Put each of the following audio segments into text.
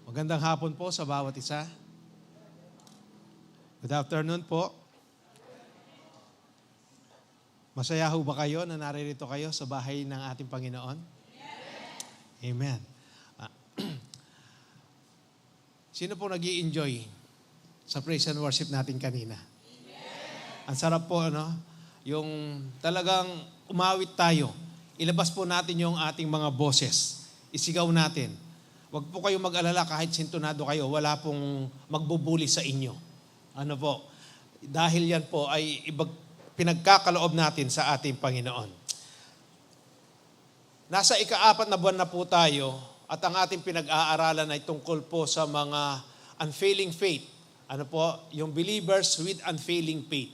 Magandang hapon po sa bawat isa. Good afternoon po. Masaya ho ba kayo na naririto kayo sa bahay ng ating Panginoon? Amen. Sino po nag-i-enjoy sa praise and worship natin kanina? Ang sarap po, ano? Yung talagang umawit tayo. Ilabas po natin yung ating mga boses. Isigaw natin. Huwag po kayong mag-alala kahit sintonado kayo. Wala pong magbubuli sa inyo. Ano po? Dahil yan po ay pinagkakaloob natin sa ating Panginoon. Nasa ika-4 na buwan na po tayo at ang ating pinag-aaralan ay tungkol po sa mga unfailing faith. Ano po? Yung believers with unfailing faith.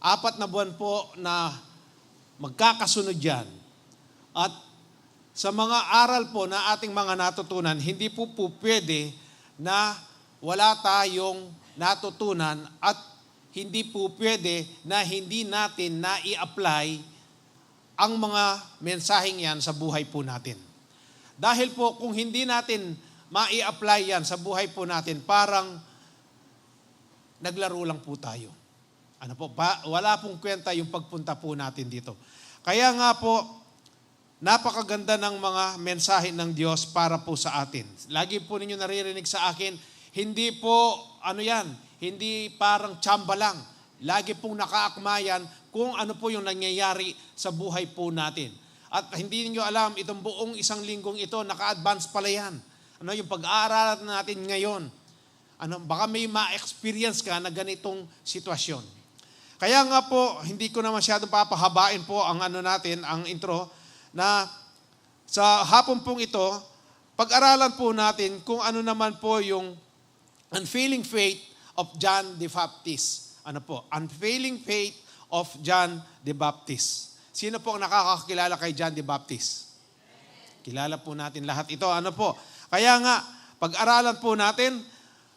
4 na buwan po na magkakasunod yan. At sa mga aral po na ating mga natutunan, hindi po pwede na wala tayong natutunan at hindi po pwede na hindi natin na-i-apply ang mga mensaheng yan sa buhay po natin. Dahil po kung hindi natin ma-i-apply yan sa buhay po natin, parang naglaro lang po tayo. Ano po? Wala pong kwenta yung pagpunta po natin dito. Kaya nga po, napakaganda ng mga mensahe ng Diyos para po sa atin. Lagi po ninyo naririnig sa akin, hindi po, hindi parang tsamba lang. Lagi pong nakaakma yan kung ano po yung nangyayari sa buhay po natin. At hindi niyo alam, itong buong isang linggong ito, naka-advance pala yan. Yung pag-aaralan natin ngayon, baka may ma-experience ka na ganitong sitwasyon. Kaya nga po, hindi ko na masyadong papahabain po ang ang intro, na sa hapon pong ito, pag-aralan po natin kung ano naman po yung unfailing faith of John the Baptist. Unfailing faith of John the Baptist. Sino po ang nakakakilala kay John the Baptist? Kilala po natin lahat ito. Kaya nga, pag-aralan po natin,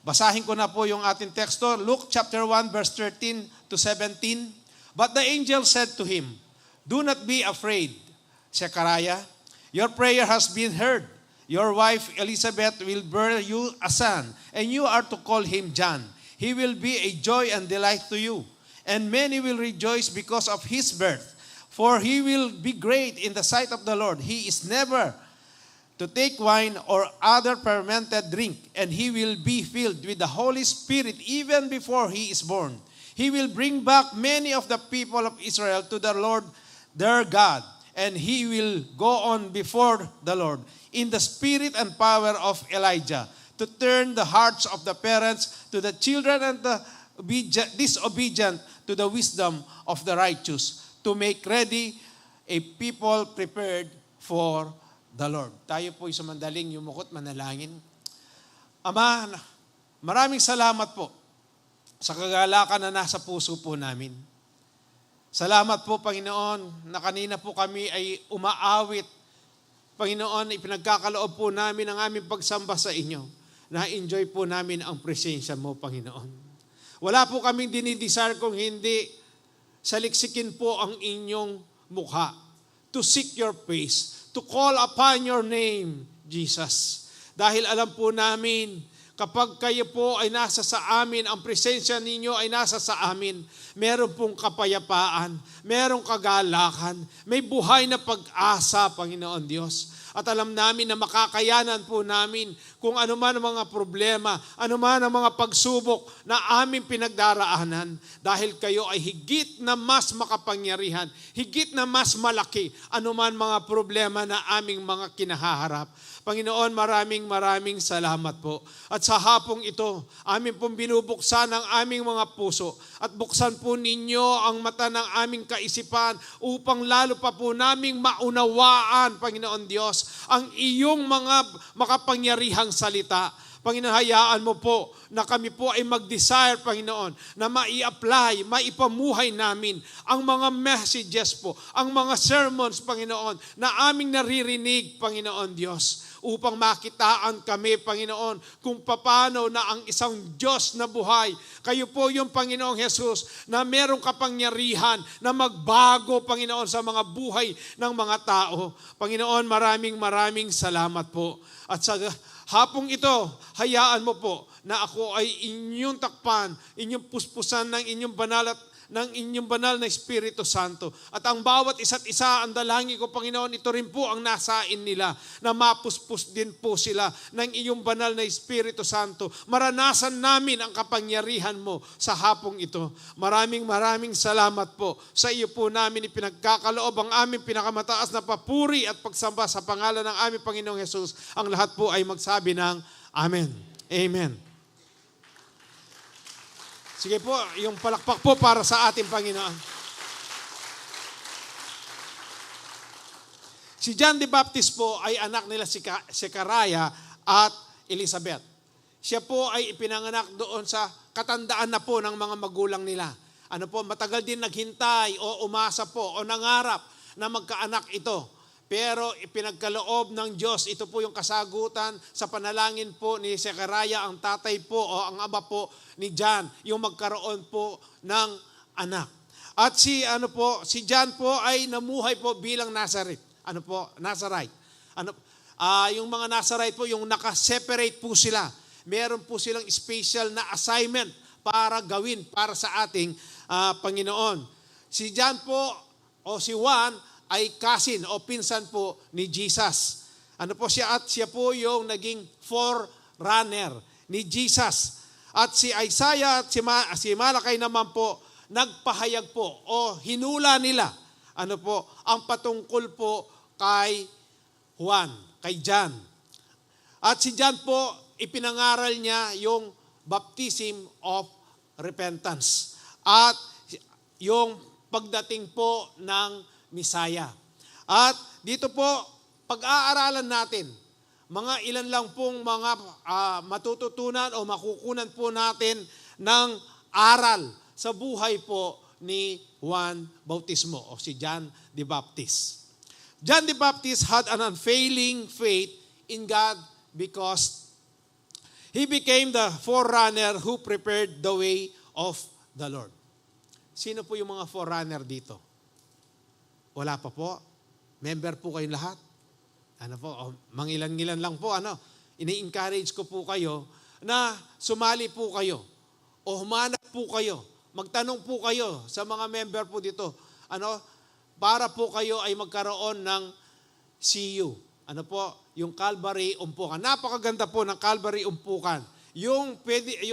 basahin ko na po yung ating teksto, Luke chapter 1 verse 13 to 17. But the angel said to him, "Do not be afraid, Zechariah, your prayer has been heard. Your wife Elizabeth will bear you a son, and you are to call him John. He will be a joy and delight to you, and many will rejoice because of his birth. For he will be great in the sight of the Lord. He is never to take wine or other fermented drink, and he will be filled with the Holy Spirit even before he is born. He will bring back many of the people of Israel to the Lord their God, and he will go on before the Lord in the spirit and power of Elijah, to turn the hearts of the parents to the children and the disobedient to the wisdom of the righteous, to make ready a people prepared for the Lord." Tayo po'y sumandaling yumukot, manalangin. Ama, maraming salamat po sa kagalakan na nasa puso po namin. Salamat po, Panginoon, na kanina po kami ay umaawit. Panginoon, ipinagkakaloob po namin ang aming pagsamba sa inyo. Na-enjoy po namin ang presensya mo, Panginoon. Wala po kaming dinidesire kung hindi saliksikin po ang inyong mukha. To seek your face, to call upon your name, Jesus. Dahil alam po namin, kapag kayo po ay nasa sa amin, ang presensya ninyo ay nasa sa amin, meron pong kapayapaan, merong kagalakan, may buhay na pag-asa, Panginoon Diyos. At alam namin na makakayanan po namin kung ano man ang mga problema, ano man ang mga pagsubok na aming pinagdaraanan. Dahil kayo ay higit na mas makapangyarihan, higit na mas malaki ano man mga problema na aming mga kinahaharap. Panginoon, maraming salamat po. At sa hapong ito, amin pong binubuksan ang aming mga puso at buksan po ninyo ang mata ng aming kaisipan upang lalo pa po naming maunawaan, Panginoon Diyos, ang iyong mga makapangyarihang salita. Panginoon, hayaan mo po na kami po ay mag-desire, Panginoon, na mai-apply, maipamuhay namin ang mga messages po, ang mga sermons, Panginoon, na aming naririnig, Panginoon Diyos, upang makitaan kami, Panginoon, kung paano na ang isang Diyos na buhay. Kayo po yung Panginoong Jesus na merong kapangyarihan na magbago, Panginoon, sa mga buhay ng mga tao. Panginoon, maraming salamat po. At sa hapong ito, hayaan mo po na ako ay inyong takpan, inyong puspusan ng inyong banal na Espiritu Santo. At ang bawat isa't isa, ang dalangin ko, Panginoon, ito rin po ang nasain nila, na mapuspos din po sila ng iyong banal na Espiritu Santo. Maranasan namin ang kapangyarihan mo sa hapong ito. Maraming salamat po. Sa iyo po namin ipinagkakaloob ang aming pinakamataas na papuri at pagsamba sa pangalan ng aming Panginoong Jesus. Ang lahat po ay magsabi ng Amen. Amen. Sige po, yung palakpak po para sa ating Panginoon. Si John the Baptist po ay anak nila si Zechariah at Elizabeth. Siya po ay ipinanganak doon sa katandaan na po ng mga magulang nila. Matagal din naghintay o umasa po o nangarap na magkaanak ito. Pero ipinagkaloob ng Diyos, ito po yung kasagutan sa panalangin po ni Zechariah, ang tatay po o ang ama po ni John, yung magkaroon po ng anak. At si John po ay namuhay po bilang Nazarite. Nazarite. Yung mga Nazarite po, yung naka-separate po sila. Meron po silang special na assignment para gawin para sa ating Panginoon. Si John po o si Juan ay cousin o pinsan po ni Jesus. Siya po yung naging forerunner ni Jesus. At si Isaiah at si Malakay naman po, nagpahayag po o hinula nila, ang patungkol po kay Juan, kay John. At si John po, ipinangaral niya yung baptism of repentance. At yung pagdating po ng Misaya. At dito po, pag-aaralan natin, mga ilan lang pong mga matututunan o makukunan po natin ng aral sa buhay po ni Juan Bautismo o si John the Baptist. John the Baptist had an unfailing faith in God because he became the forerunner who prepared the way of the Lord. Sino po yung mga forerunner dito? Wala pa po. Member po kayong lahat. Mangilan-ngilan lang po. Ini-encourage ko po kayo na sumali po kayo o humanap po kayo. Magtanong po kayo sa mga member po dito. Para po kayo ay magkaroon ng CU. Yung Calvary Umpukan. Napakaganda po ng Calvary Umpukan. Yung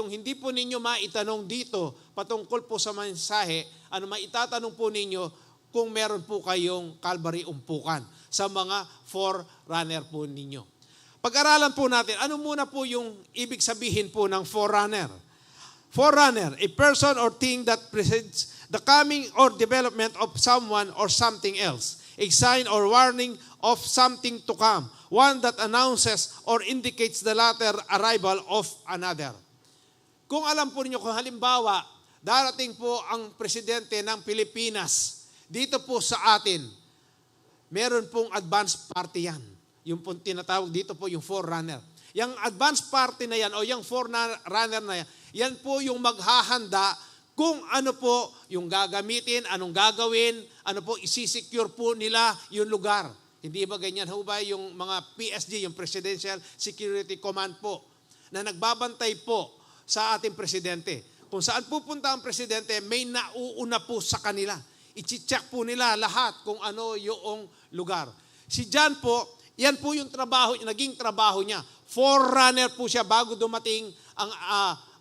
hindi po ninyo maitanong dito patungkol po sa mensahe, maitatanong po ninyo kung meron po kayong Calvary Umpukan sa mga forerunner po ninyo. Pag-aralan po natin, ano muna po yung ibig sabihin po ng forerunner? Forerunner, a person or thing that precedes the coming or development of someone or something else. A sign or warning of something to come. One that announces or indicates the latter arrival of another. Kung alam po ninyo, kung halimbawa, darating po ang presidente ng Pilipinas, dito po sa atin, meron pong advance party yan. Yung pong tinatawag dito po yung forerunner. Yung advance party na yan o yung forerunner na yan, yan po yung maghahanda kung ano po yung gagamitin, anong gagawin, isisecure po nila yung lugar. Hindi ba ganyan ho ba yung mga PSG, yung Presidential Security Command po, na nagbabantay po sa ating presidente. Kung saan pupunta ang presidente, may nauuna po sa kanila. I-check po nila lahat kung ano yung lugar. Si John po, yan po yung naging trabaho niya. Forerunner po siya bago dumating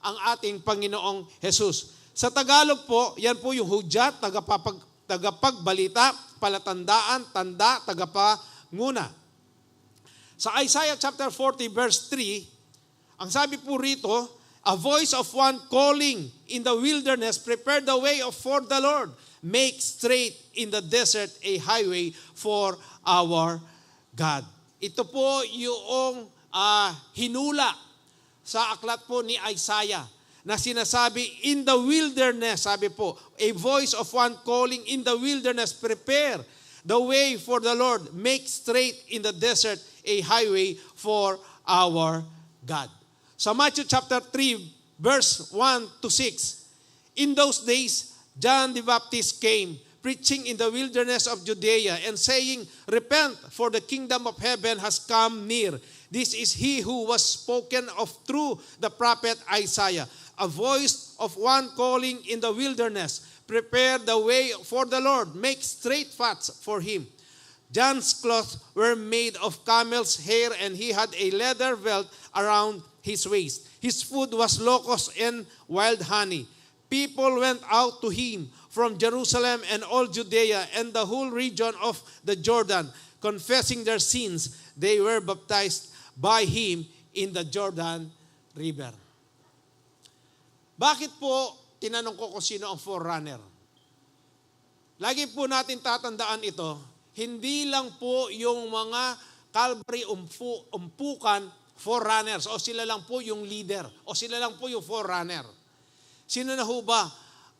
ang ating Panginoong Jesus. Sa Tagalog po, yan po yung hudyat, tagapagbalita, palatandaan, tanda, tagapanguna. Sa Isaiah chapter 40 verse 3, ang sabi po rito, a voice of one calling in the wilderness, prepare the way for the Lord. Make straight in the desert a highway for our God. Ito po yung hinula sa aklat po ni Isaiah na sinasabi, in the wilderness, sabi po, a voice of one calling in the wilderness, prepare the way for the Lord. Make straight in the desert a highway for our God. Sa Matthew chapter 3, verse 1 to 6, in those days, John the Baptist came, preaching in the wilderness of Judea and saying, repent, for the kingdom of heaven has come near. This is he who was spoken of through the prophet Isaiah, a voice of one calling in the wilderness, prepare the way for the Lord, make straight paths for him. John's clothes were made of camel's hair, and he had a leather belt around his waist. His food was locusts and wild honey. People went out to him from Jerusalem and all Judea and the whole region of the Jordan, confessing their sins. They were baptized by him in the Jordan River. Bakit po tinanong ko kung sino ang forerunner? Lagi po natin tatandaan ito, hindi lang po yung mga Calvary umpukan forerunners o sila lang po yung leader o sila lang po yung forerunner. Sino na ho ba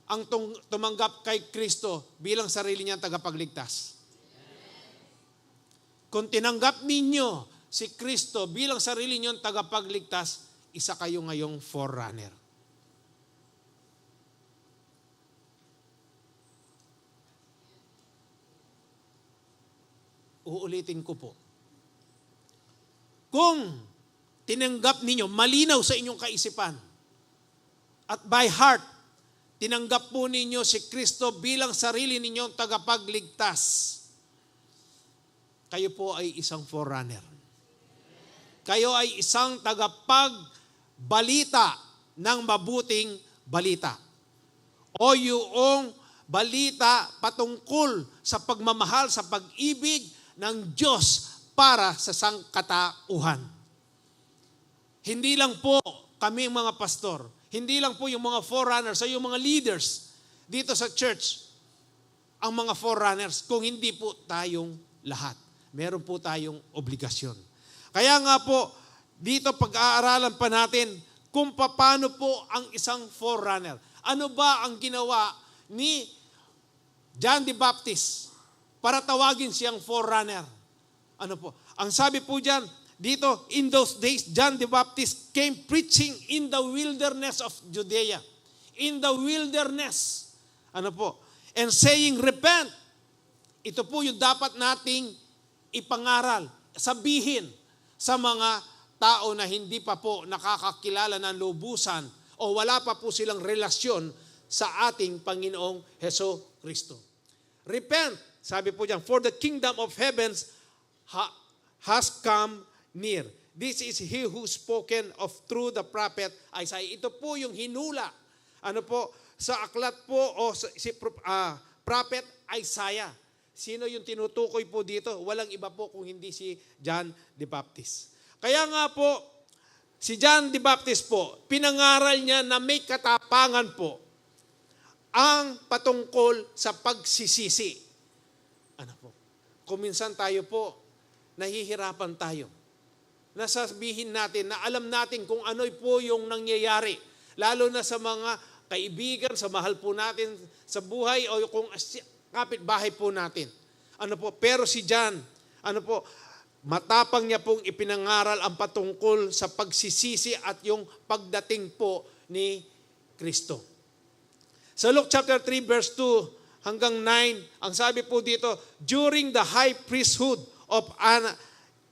ang tumanggap kay Kristo bilang sarili niyang tagapagligtas? Kung tinanggap ninyo si Kristo bilang sarili niyong tagapagligtas, isa kayo ngayong forerunner. Uulitin ko po. Kung tinanggap ninyo, malinaw sa inyong kaisipan, at by heart, tinanggap po ninyo si Kristo bilang sarili ninyong tagapagligtas, kayo po ay isang forerunner. Kayo ay isang tagapagbalita ng mabuting balita. O yung balita patungkol sa pagmamahal, sa pag-ibig ng Diyos para sa sangkatauhan. Hindi lang po kami mga pastor, hindi lang po yung mga forerunners o yung mga leaders dito sa church ang mga forerunners, kung hindi po tayong lahat. Meron po tayong obligasyon. Kaya nga po, dito pag-aaralan pa natin kung paano po ang isang forerunner. Ano ba ang ginawa ni John the Baptist para tawagin siyang forerunner? Ano po? Ang sabi po diyan, dito, in those days, John the Baptist came preaching in the wilderness of Judea. In the wilderness. Ano po? And saying, repent. Ito po yung dapat nating ipangaral, sabihin sa mga tao na hindi pa po nakakakilala ng lubusan o wala pa po silang relasyon sa ating Panginoong Heso Kristo. Repent, sabi po diyan, for the kingdom of heavens has come near. This is he who spoken of through the prophet Isaiah. Ito po yung hinula. Ano po? Sa aklat po o prophet Isaiah. Sino yung tinutukoy po dito? Walang iba po kung hindi si John the Baptist. Kaya nga po, si John the Baptist po, pinangaral niya na may katapangan po ang patungkol sa pagsisisi. Ano po? Kung minsan tayo po, nahihirapan tayo. Nasabihin natin na alam natin kung ano po yung nangyayari. Lalo na sa mga kaibigan, sa mahal po natin sa buhay o kung kapitbahay po natin. Ano po? Pero si John, ano po, matapang niya pong ipinangaral ang patungkol sa pagsisisi at yung pagdating po ni Kristo. Sa Luke chapter 3 verse 2 hanggang 9, ang sabi po dito, during the high priesthood of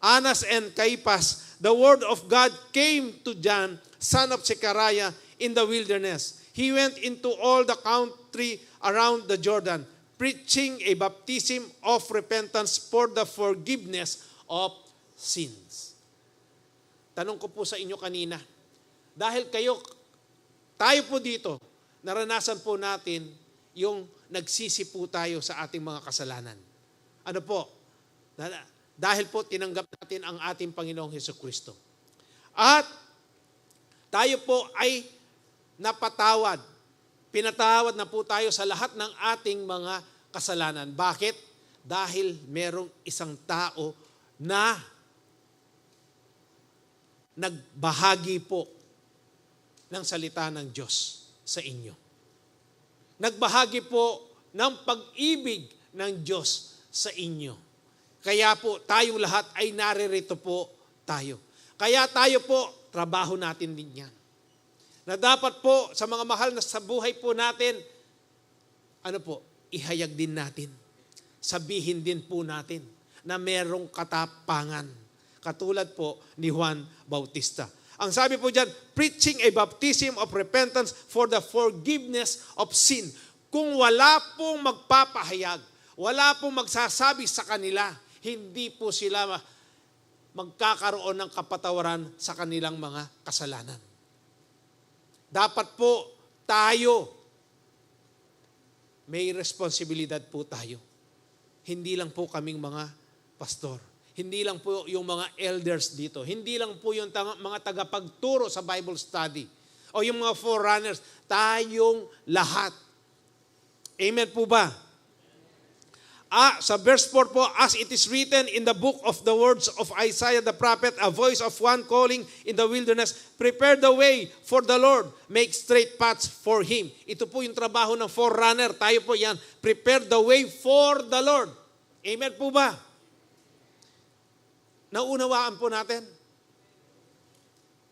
Annas and Caiaphas, the word of God came to John, son of Zechariah, in the wilderness. He went into all the country around the Jordan, preaching a baptism of repentance for the forgiveness of sins. Tanong ko po sa inyo kanina, dahil tayo po dito, naranasan po natin yung nagsisi po tayo sa ating mga kasalanan. Ano po? Dahil po tinanggap natin ang ating Panginoong Hesukristo. At tayo po ay napatawad. Pinatawad na po tayo sa lahat ng ating mga kasalanan. Bakit? Dahil merong isang tao na nagbahagi po ng salita ng Diyos sa inyo. Nagbahagi po ng pag-ibig ng Diyos sa inyo. Kaya po, tayong lahat ay naririto po tayo. Kaya tayo po, trabaho natin din yan. Na dapat po, sa mga mahal na sa buhay po natin, ihayag din natin. Sabihin din po natin na merong katapangan. Katulad po ni Juan Bautista. Ang sabi po dyan, preaching a baptism of repentance for the forgiveness of sin. Kung wala pong magpapahayag, wala pong magsasabi sa kanila, hindi po sila magkakaroon ng kapatawaran sa kanilang mga kasalanan. Dapat po tayo, may responsibilidad po tayo. Hindi lang po kaming mga pastor. Hindi lang po yung mga elders dito. Hindi lang po yung mga tagapagturo sa Bible study. O yung mga forerunners. Tayong lahat. Amen po ba? Sa verse 4 po, as it is written in the book of the words of Isaiah the prophet, a voice of one calling in the wilderness, prepare the way for the Lord, make straight paths for Him. Ito po yung trabaho ng forerunner. Tayo po yan, prepare the way for the Lord. Amen po ba? Naunawaan po natin.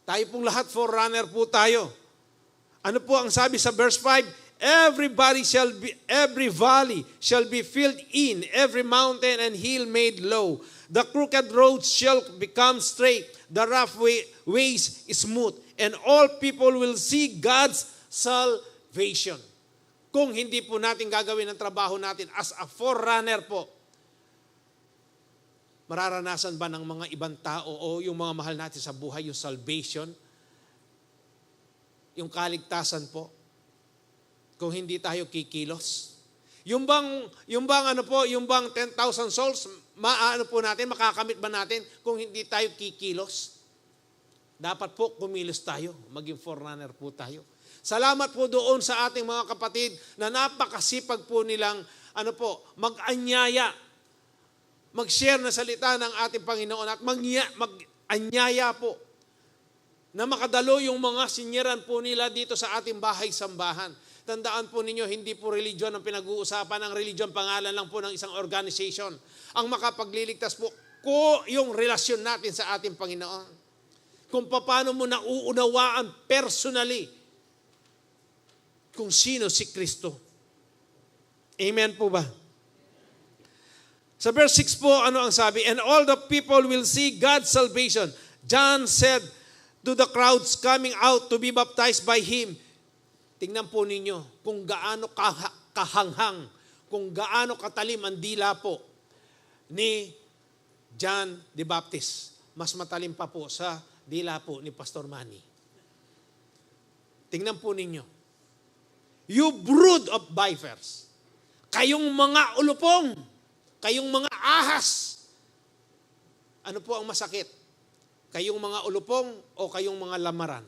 Tayo pong lahat forerunner po tayo. Ano po ang sabi sa verse 5? Every valley shall be filled in, every mountain and hill made low. The crooked roads shall become straight, the rough ways smooth, and all people will see God's salvation. Kung hindi po natin gagawin ang trabaho natin as a forerunner po, mararanasan ba ng mga ibang tao o yung mga mahal natin sa buhay, yung salvation, yung kaligtasan po, kung hindi tayo kikilos? Yung bang 10,000 souls, makakamit ba natin kung hindi tayo kikilos? Dapat po kumilos tayo, maging forerunner po tayo. Salamat po doon sa ating mga kapatid na napakasipag po nilang mag-anyaya, mag-share na salita ng ating Panginoon at mag-anyaya po na makadalo yung mga sinyeran po nila dito sa ating bahay-sambahan. Tandaan po ninyo, hindi po religion ang pinag-uusapan. Ang religion, pangalan lang po ng isang organization. Ang makapagliligtas po, yung relasyon natin sa ating Panginoon. Kung paano mo nauunawaan personally kung sino si Kristo. Amen po ba? Sa verse 6 po, ano ang sabi? And all the people will see God's salvation. John said to the crowds coming out to be baptized by Him. Tingnan po ninyo kung gaano kahanghang, kung gaano katalim ang dila po ni John the Baptist. Mas matalim pa po sa dila po ni Pastor Manny. Tingnan po ninyo. You brood of vipers. Kayong mga ulupong, kayong mga ahas. Ano po ang masakit? Kayong mga ulupong o kayong mga lamaran?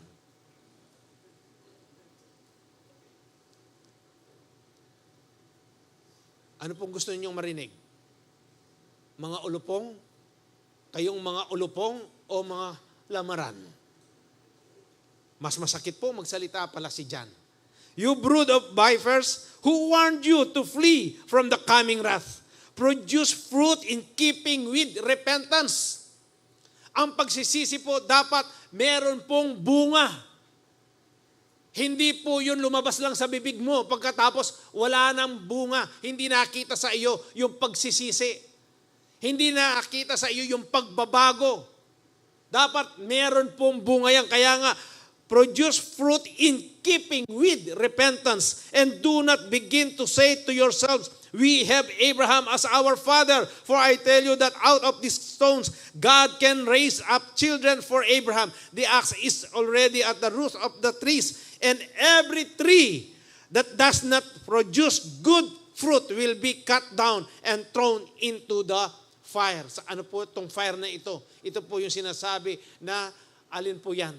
Ano pong gusto ninyong marinig? Mga ulupong? Kayong mga ulupong o mga lamaran? Mas masakit po magsalita pala si John. You brood of vipers, who warned you to flee from the coming wrath? Produce fruit in keeping with repentance. Ang pagsisisi po dapat meron pong bunga. Hindi po yun lumabas lang sa bibig mo pagkatapos wala nang bunga. Hindi nakita sa iyo yung pagsisisi. Hindi nakita sa iyo yung pagbabago. Dapat meron pong bunga yan. Kaya nga, produce fruit in keeping with repentance and do not begin to say to yourselves, we have Abraham as our father. For I tell you that out of these stones, God can raise up children for Abraham. The axe is already at the root of the trees. And every tree that does not produce good fruit will be cut down and thrown into the fire. Sa ano po itong fire na ito? Ito po yung sinasabi na alin po yan?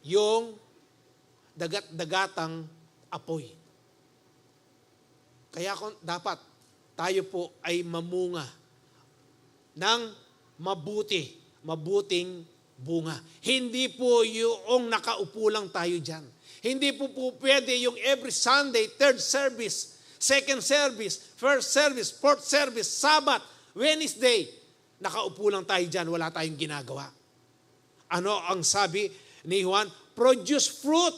Yung dagat-dagatang apoy. Kaya dapat tayo po ay mamunga ng mabuting bunga. Hindi po yung nakaupo lang tayo dyan. Hindi po pwede yung every Sunday, third service, second service, first service, fourth service, Sabbath, Wednesday. Nakaupo lang tayo dyan, wala tayong ginagawa. Ano ang sabi ni Juan? Produce fruit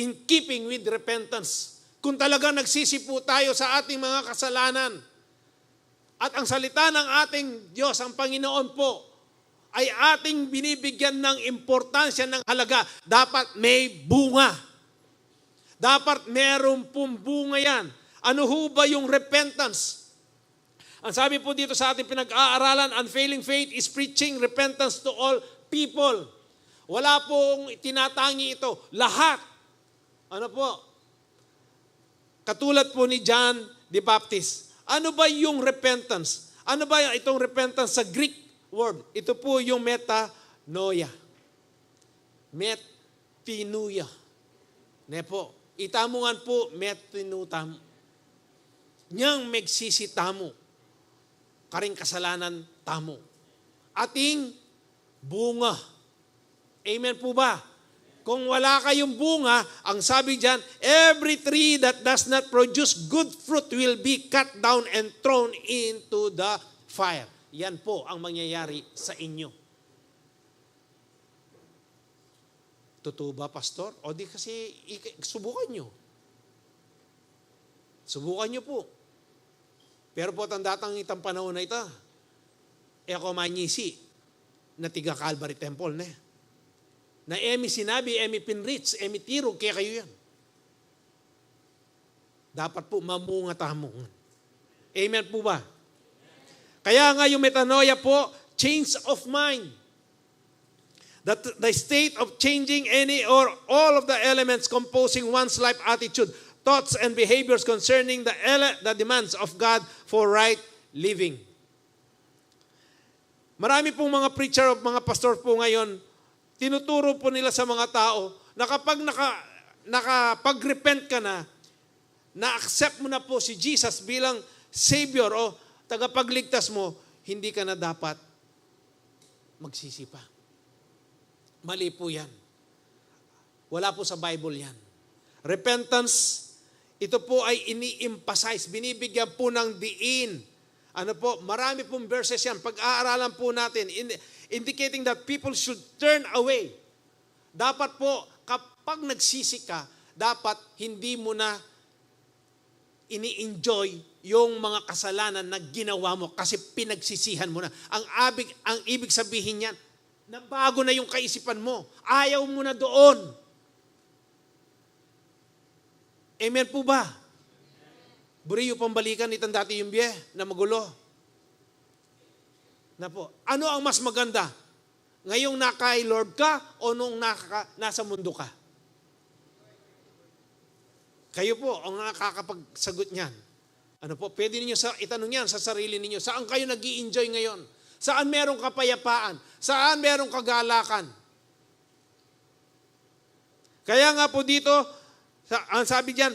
in keeping with repentance. Kung talaga nagsisipo tayo sa ating mga kasalanan, at ang salita ng ating Diyos, ang Panginoon po, ay ating binibigyan ng importansya, ng halaga, dapat may bunga. Dapat meron pong bunga yan. Ano ho ba yung repentance? Ang sabi po dito sa ating pinag-aaralan, unfailing faith is preaching repentance to all people. Wala pong tinatangi ito. Lahat. Ano po? Katulad po ni John the Baptist. Ano ba yung repentance? Ano ba itong repentance sa Greek word? Ito po yung metanoia. Metinuia. Ne po. Itamungan po metinutam. Niyang magsisitamo. Karing kasalanan tamo. Ating bunga. Amen po ba? Kung wala kayong bunga, ang sabi diyan, every tree that does not produce good fruit will be cut down and thrown into the fire. Yan po ang mangyayari sa inyo. Totoo ba, Pastor? O di kasi subukan nyo. Subukan nyo po. Pero po tandatang itang panahon na ito, ako manyisi na tiga Calvary Temple na. Na emi sinabi, emi pinrich, emi tirog, kaya kayo yan. Dapat po mamunga tamong. Amen po ba? Kaya nga yung metanoia po, change of mind. The state of changing any or all of the elements composing one's life attitude, thoughts and behaviors concerning the demands of God for right living. Marami pong mga preacher o mga pastor po ngayon, tinuturo po nila sa mga tao na kapag nakapag-repent ka na-accept mo na po si Jesus bilang Savior o tagapagligtas mo, hindi ka na dapat magsisi pa. Mali po yan. Wala po sa Bible yan. Repentance, ito po ay ini-emphasize, binibigyan po ng diin. Ano po, marami pong verses yan. Pag-aaralan po natin, indicating that people should turn away. Dapat po, kapag nagsisi ka, dapat hindi mo na ini-enjoy yung mga kasalanan na ginawa mo kasi pinagsisihan mo na. Ang ibig sabihin yan, nabago na yung kaisipan mo. Ayaw mo na doon. Amen po ba? Buriyo pambalikan itang dati yung biye na magulo. Na po, ano ang mas maganda? Ngayong nakay Lord ka o nung nasa mundo ka? Kayo po ang nakakapagsagot niyan. Ano po, pwede niyo itanong yan sa sarili niyo. Saan kayo nag-i-enjoy ngayon? Saan merong kapayapaan? Saan merong kagalakan? Kaya nga po dito, ang sabi diyan,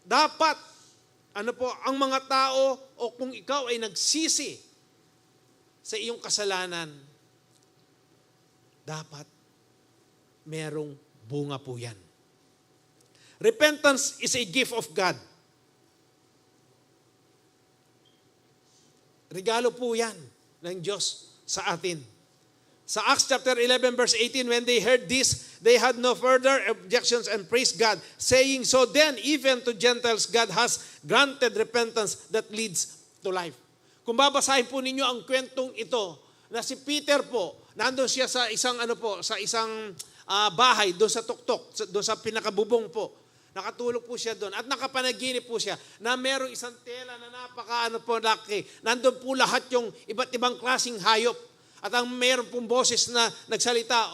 dapat, ano po, ang mga tao o kung ikaw ay nagsisi sa iyong kasalanan, dapat merong bunga po yan. Repentance is a gift of God. Regalo po yan ng Diyos sa atin. Sa Acts chapter 11 verse 18, when they heard this, they had no further objections and praised God, saying, so then, even to Gentiles, God has granted repentance that leads to life. Kung babasahin po ninyo ang kwentong ito, na si Peter po, nandun siya sa isang bahay, doon sa tuktok, doon sa pinakabubong po. Nakatulog po siya doon at nakapanaginip po siya na merong isang tela na laki. Nandun po lahat yung iba't ibang klaseng hayop. At ang meron pong boses na nagsalita,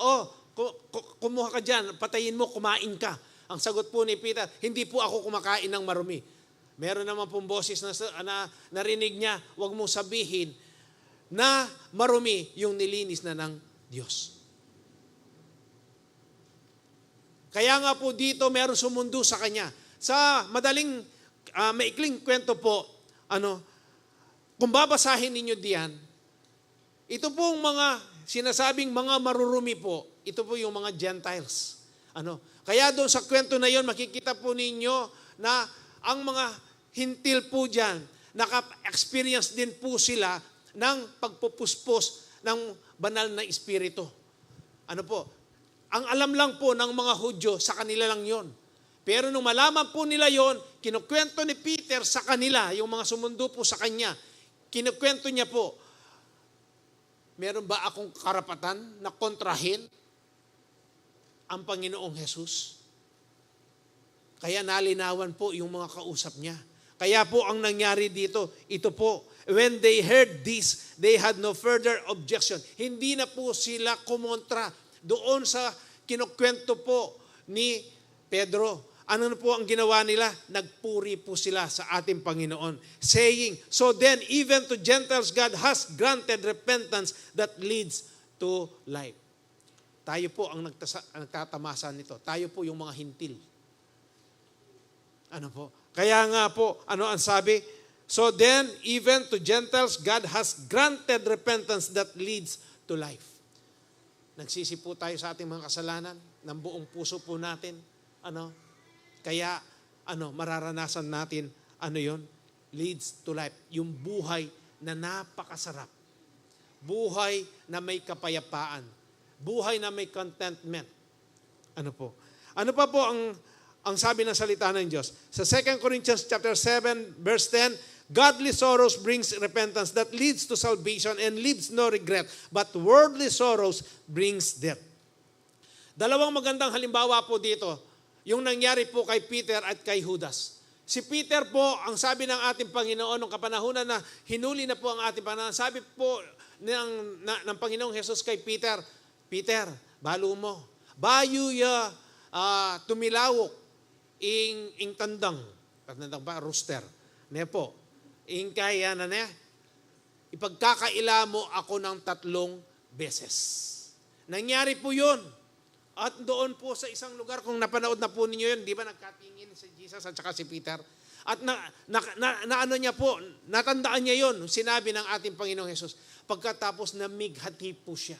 kumuha ka dyan, patayin mo, kumain ka. Ang sagot po ni Peter, hindi po ako kumakain ng marumi. Meron naman pong boses na narinig niya, huwag mong sabihin na marumi yung nilinis na ng Diyos. Kaya nga po dito meron sumundo sa kanya. Sa madaling, maikling kwento po, kung babasahin ninyo diyan, ito pong mga sinasabing mga marurumi po, ito po yung mga Gentiles. Kaya doon sa kwento na yon makikita po ninyo na ang mga hintil po dyan, naka-experience din po sila ng pagpupuspos ng banal na espiritu. Ano po? Ang alam lang po ng mga Hudyo, sa kanila lang yon. Pero nung malaman po nila yon, kinukwento ni Peter sa kanila, yung mga sumundo po sa kanya, kinukwento niya po, meron ba akong karapatan na kontrahin ang Panginoong Jesus? Kaya nalinawan po yung mga kausap niya. Kaya po ang nangyari dito, ito po, when they heard this, they had no further objection. Hindi na po sila kumontra doon sa kinukwento po ni Pedro. Ano na po ang ginawa nila? Nagpuri po sila sa ating Panginoon, saying, so then even to Gentiles God has granted repentance that leads to life. Tayo po ang nagtatamasa nito. Tayo po yung mga hintil. Ano po? Kaya nga po, ano ang sabi? So then, even to Gentiles, God has granted repentance that leads to life. Nagsisi po tayo sa ating mga kasalanan, ng buong puso po natin. Kaya, mararanasan natin, yon? Leads to life. Yung buhay na napakasarap. Buhay na may kapayapaan. Buhay na may contentment. Ano po? Ano pa po ang sabi ng salita ng Diyos? Sa 2 Corinthians chapter 7, verse 10, godly sorrows brings repentance that leads to salvation and leaves no regret, but worldly sorrows brings death. Dalawang magandang halimbawa po dito, yung nangyari po kay Peter at kay Judas. Si Peter po, ang sabi ng ating Panginoon nung kapanahunan na hinuli na po ang ating Panginoon, sabi po ng Panginoong Jesus kay Peter, Peter, balo mo, bayu ya tumilawok, ing tandang ba, rooster, ne po, ing kaya na ne, ipagkakaila mo ako ng 3 beses. Nangyari po yun. At doon po sa isang lugar, kung napanood na po ninyo yun, di ba nagkatingin si Jesus at saka si Peter? At ano niya po, natandaan niya yun, sinabi ng ating Panginoong Jesus, pagkatapos namighati po siya.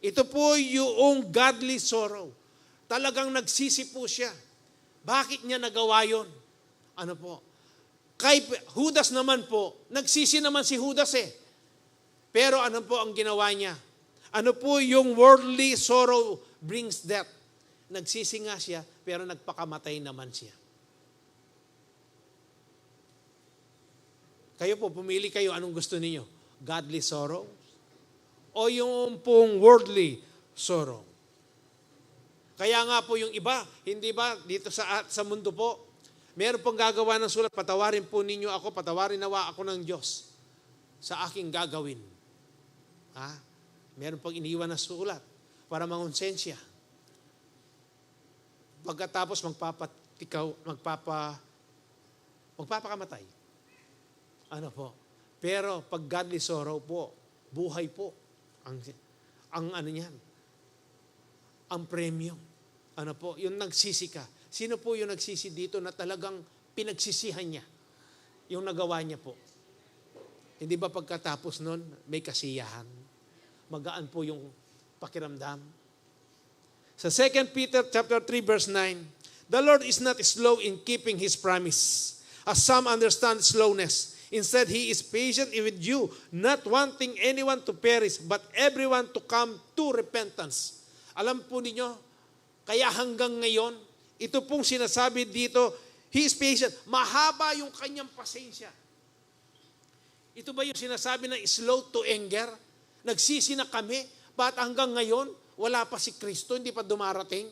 Ito po yung godly sorrow. Talagang nagsisi po siya. Bakit niya nagawa yun? Ano po? Kay Judas naman po, nagsisi naman si Judas eh. Pero ano po ang ginawa niya? Ano po yung worldly sorrow brings death? Nagsisi nga siya, pero nagpakamatay naman siya. Kayo po, pumili kayo anong gusto niyo. Godly sorrow? O yung pong worldly sorrow? Kaya nga po yung iba, hindi ba dito sa mundo po, meron pong gagawa ng sulat, patawarin po ninyo ako, patawarin nawa ako ng Diyos sa aking gagawin. Meron pong iniwan na sulat para mangonsensya. Pagkatapos magpapakamatay. Ano po? Pero pag godly sorrow po, buhay po ang ano niyan. Ang premium. Ano po? Yung nagsisi ka. Sino po yung nagsisi dito na talagang pinagsisihan niya? Yung nagawa niya po. Hindi ba pagkatapos nun, may kasiyahan? Magaan po yung pakiramdam. Sa 2 Peter chapter 3 verse 9, the Lord is not slow in keeping His promise, as some understand slowness. Instead, He is patient with you, not wanting anyone to perish, but everyone to come to repentance. Alam po ninyo, kaya hanggang ngayon, ito pong sinasabi dito, He is patient. Mahaba yung kanyang pasensya. Ito ba yung sinasabi na slow to anger? Nagsisi na kami, ba't hanggang ngayon, wala pa si Kristo, hindi pa dumarating?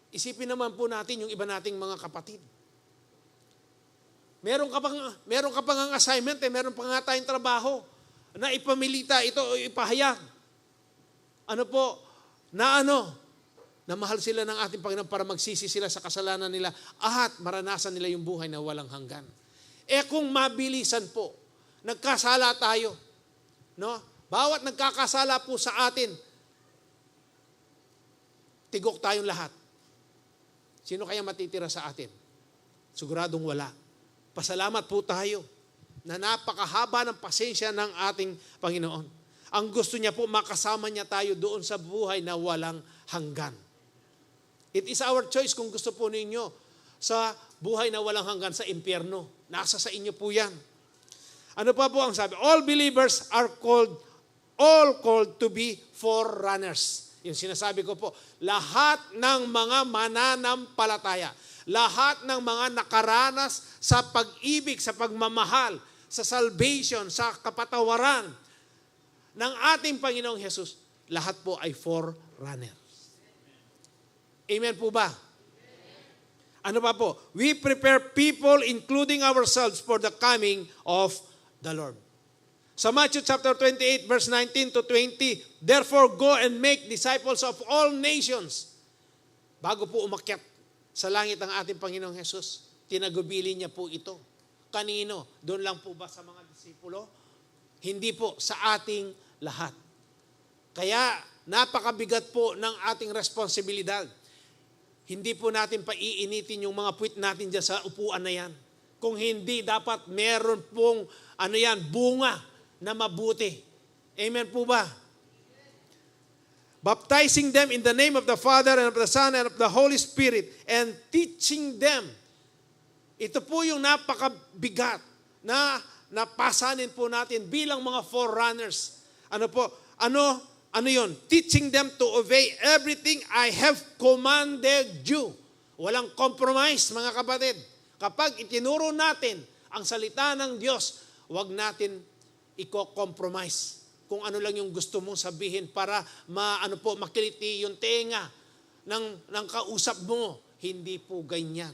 Isipin naman po natin yung iba nating mga kapatid. Meron ka pang ang assignment, meron pa nga tayong trabaho na ipamilita, ito ipahayag. Na mahal sila ng ating Panginoon para magsisi sila sa kasalanan nila at maranasan nila yung buhay na walang hanggan. Kung mabilisan po, nagkasala tayo, no? Bawat nagkakasala po sa atin, tigok tayong lahat. Sino kaya matitira sa atin? Siguradong wala. Pasalamat po tayo na napakahaba ng pasensya ng ating Panginoon. Ang gusto niya po, makasama niya tayo doon sa buhay na walang hanggan. It is our choice kung gusto po ninyo sa buhay na walang hanggan sa impyerno. Nasa sa inyo po yan. Ano pa po ang sabi? All believers are all called to be forerunners. Yung sinasabi ko po, lahat ng mga mananampalataya, lahat ng mga nakaranas sa pag-ibig, sa pagmamahal, sa salvation, sa kapatawaran ng ating Panginoong Hesus, lahat po ay forerunners. Amen po ba? Ano pa po? We prepare people, including ourselves, for the coming of the Lord. Sa Matthew chapter 28, verse 19 to 20, therefore go and make disciples of all nations. Bago po umakyat sa langit ang ating Panginoong Hesus, tinagubili niya po ito. Kanino? Doon lang po ba sa mga disipulo? Hindi po, sa ating lahat. Kaya napakabigat po ng ating responsibilidad. Hindi po natin paiinitin yung mga puwit natin dyan sa upuan na yan. Kung hindi, dapat meron pong bunga na mabuti. Amen po ba? Baptizing them in the name of the Father and of the Son and of the Holy Spirit and teaching them. Ito po yung napakabigat na napasanin po natin bilang mga forerunners. Ano po? Ano yun? Teaching them to obey everything I have commanded you. Walang compromise, mga kapatid. Kapag itinuro natin ang salita ng Diyos, huwag natin i-compromise kung ano lang yung gusto mong sabihin para makiliti yung tenga ng kausap mo. Hindi po ganyan.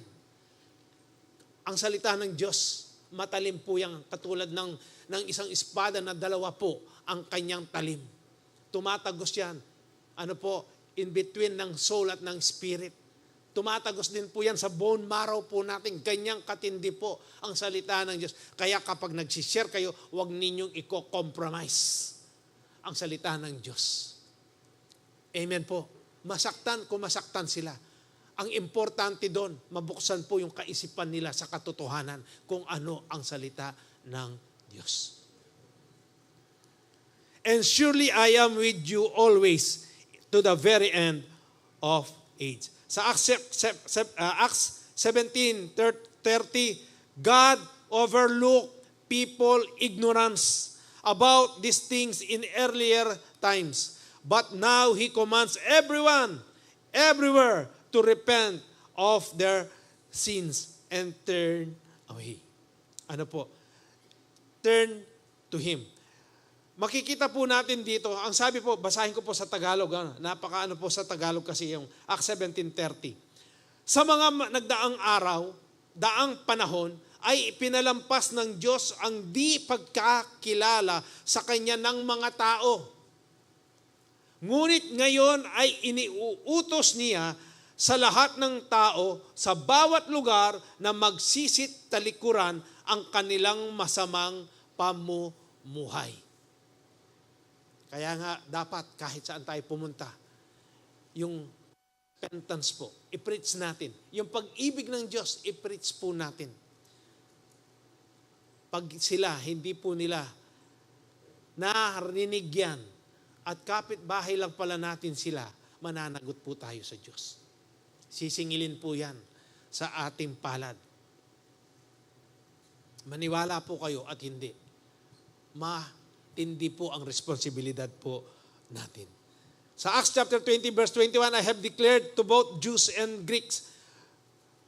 Ang salita ng Diyos, matalim po yan, katulad ng isang espada na dalawa po ang kanyang talim. Tumatagos yan. In between ng soul at ng spirit. Tumatagos din po yan sa bone marrow po natin. Ganyang katindi po ang salita ng Diyos. Kaya kapag nagsishare kayo, huwag ninyong i-compromise ang salita ng Diyos. Amen po. Masaktan kung masaktan sila. Ang importante doon, mabuksan po yung kaisipan nila sa katotohanan kung ano ang salita ng Diyos. And surely I am with you always to the very end of age. Sa Acts 17:30, God overlooked people ignorance about these things in earlier times. But now He commands everyone, everywhere, to repent of their sins and turn away. Turn to Him. Makikita po natin dito, ang sabi po, basahin ko po sa Tagalog, po sa Tagalog kasi yung Acts 17:30. Sa mga nagdaang araw, daang panahon, ay ipinalampas ng Diyos ang di pagkakilala sa Kanya ng mga tao. Ngunit ngayon ay iniuutos niya sa lahat ng tao sa bawat lugar na magsisit talikuran ang kanilang masamang pamumuhay. Kaya nga dapat kahit saan tayo pumunta, yung repentance po, i-preach natin. Yung pag-ibig ng Diyos, i-preach po natin. Pag sila, hindi po nila narinig yan at kapitbahay lang pala natin sila, mananagot po tayo sa Diyos. Sisingilin po yan sa ating palad. Maniwala po kayo at hindi. Matindi po ang responsibilidad po natin. Sa Acts chapter 20 verse 21, I have declared to both Jews and Greeks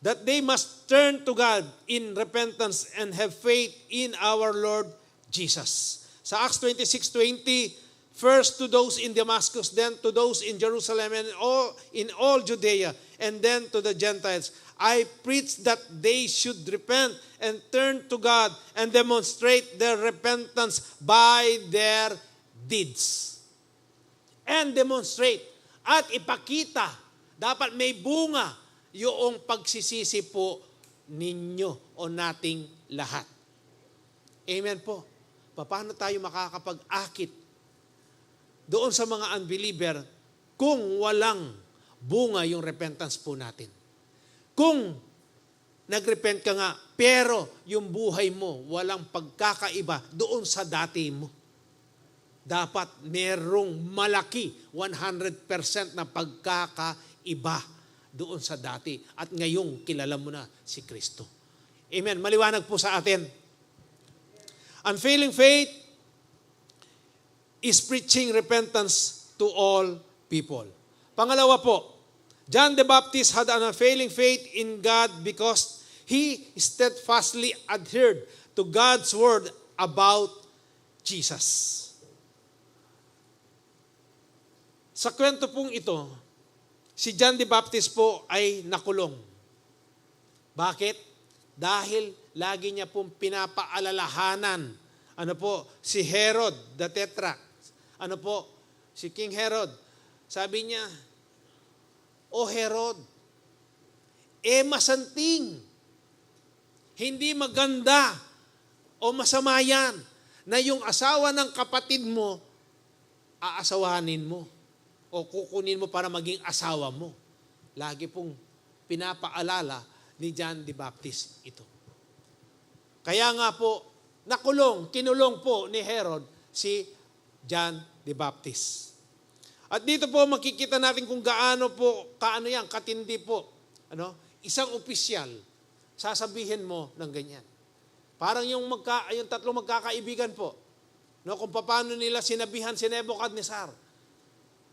that they must turn to God in repentance and have faith in our Lord Jesus. Sa Acts 26:20, first to those in Damascus, then to those in Jerusalem and in all Judea, and then to the Gentiles. I preach that they should repent and turn to God and demonstrate their repentance by their deeds. And demonstrate at ipakita, dapat may bunga yung pagsisisi po ninyo o nating lahat. Amen po. Paano tayo makakapag-akit doon sa mga unbeliever kung walang bunga yung repentance po natin? Kung nagrepent ka nga, pero yung buhay mo walang pagkakaiba doon sa dati mo. Dapat merong malaki, 100% na pagkakaiba doon sa dati at ngayong kilala mo na si Kristo. Amen. Maliwanag po sa atin. Unfailing faith is preaching repentance to all people. Pangalawa po, John the Baptist had an unfailing faith in God because he steadfastly adhered to God's word about Jesus. Sa kwento pong ito, si John the Baptist po ay nakulong. Bakit? Dahil lagi niya pong pinapaalalahanan, si Herod the Tetrarch, si King Herod, sabi niya, O Herod, masanting, hindi maganda o masama yan na yung asawa ng kapatid mo, aasawanin mo o kukunin mo para maging asawa mo. Lagi pong pinapaalala ni John the Baptist ito. Kaya nga po, kinulong po ni Herod si John the Baptist. At dito po makikita natin kung katindi po. Isang opisyal, sasabihin mo ng ganyan. Parang yung tatlong magkakaibigan po. Kung paano nila sinabihan si Nebuchadnezzar.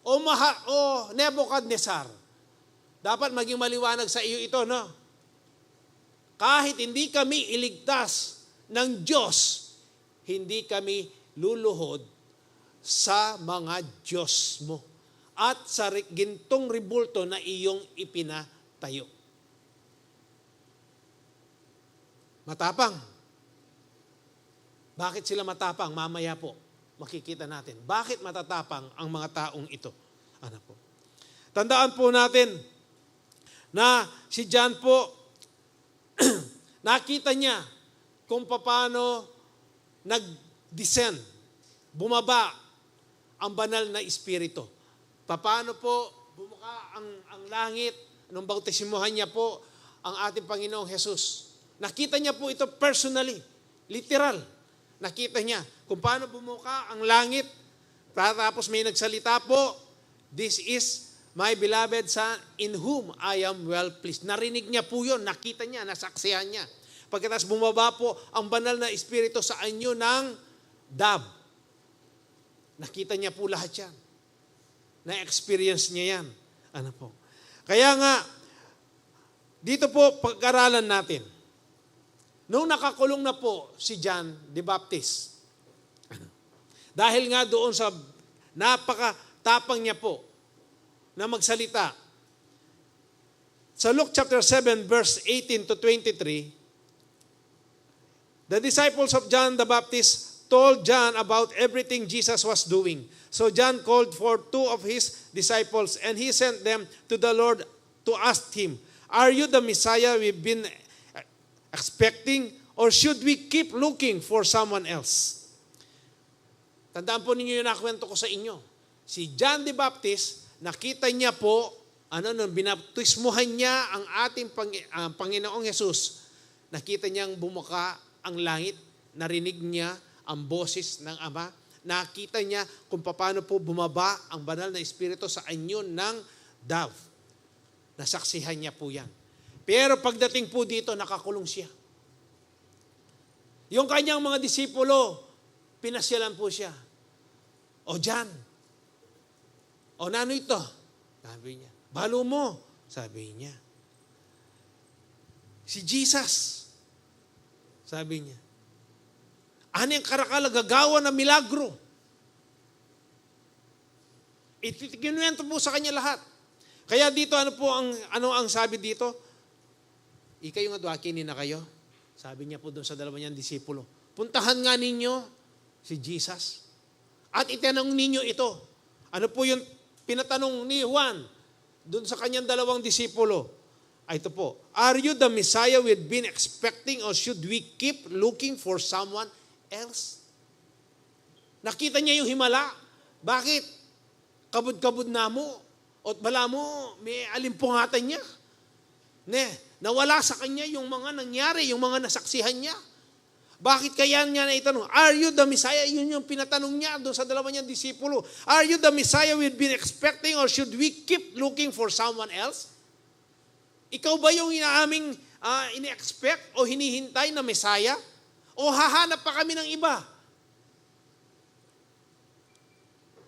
O Nebuchadnezzar, dapat maging maliwanag sa iyo ito, Kahit hindi kami iligtas ng Diyos, hindi kami luluhod sa mga Diyos mo at sa gintong ribulto na iyong ipinatayo. Matapang. Bakit sila matapang? Mamaya po, makikita natin. Bakit matatapang ang mga taong ito? Tandaan po natin na si John po, nakita niya kung paano nag-descend, bumaba ang banal na Espiritu. Paano po bumuka ang langit, nung bautismuhan niya po ang ating Panginoong Jesus. Nakita niya po ito personally, literal. Nakita niya kung paano bumuka ang langit. Tapos may nagsalita po, "This is my beloved Son, in whom I am well pleased." Narinig niya po yun, nakita niya, nasaksihan niya. Pagkatapos bumaba po ang banal na Espiritu sa anyo ng dove. Nakita niya po lahat yan. Na-experience niya yan. Kaya nga, dito po pag-aralan natin. Nung nakakulong na po si John the Baptist, dahil nga doon sa napakatapang niya po na magsalita, sa Luke chapter 7 verse 18 to 23, the disciples of John the Baptist told John about everything Jesus was doing. So John called for 2 of his disciples and he sent them to the Lord to ask him, "Are you the Messiah we've been expecting, or should we keep looking for someone else?" Tandaan po ninyo yung nakwento ko sa inyo. Si John the Baptist, nakita niya po, nung binaptismuhan niya ang ating Panginoong Jesus, nakita niyang bumuka ang langit, narinig niya ang boses ng Ama, nakita niya kung paano po bumaba ang banal na Espiritu sa anyo ng dove. Nasaksihan niya po yan. Pero pagdating po dito, nakakulong siya. Yung kanyang mga disipulo, pinasyalan po siya. "O John, nano ito?" Sabi niya. "Balo mo," sabi niya. "Si Jesus," sabi niya. "Ano yung karakala gagawa ng milagro?" Kinuwento po sa kanya lahat. Kaya dito, ano ang sabi dito? "Ikayo nga duwakinin na kayo." Sabi niya po doon sa dalawa niyang disipulo, "Puntahan nga ninyo si Jesus at itanong ninyo ito." Ano po yung pinatanong ni Juan doon sa kanyang dalawang disipulo? Ito po, "Are you the Messiah we've been expecting, or should we keep looking for someone else?" Nakita niya yung himala. Bakit? Kabud-kabud na mo. At bala mo, may alimpungatan niya. Nawala sa kanya yung mga nangyari, yung mga nasaksihan niya. Bakit kaya niya na itanong, "Are you the Messiah?" Yun yung pinatanong niya doon sa dalawa niyang disipulo. "Are you the Messiah we've been expecting, or should we keep looking for someone else?" Ikaw ba yung inaaming ini-expect o hinihintay na Messiah? O hahanap pa kami ng iba?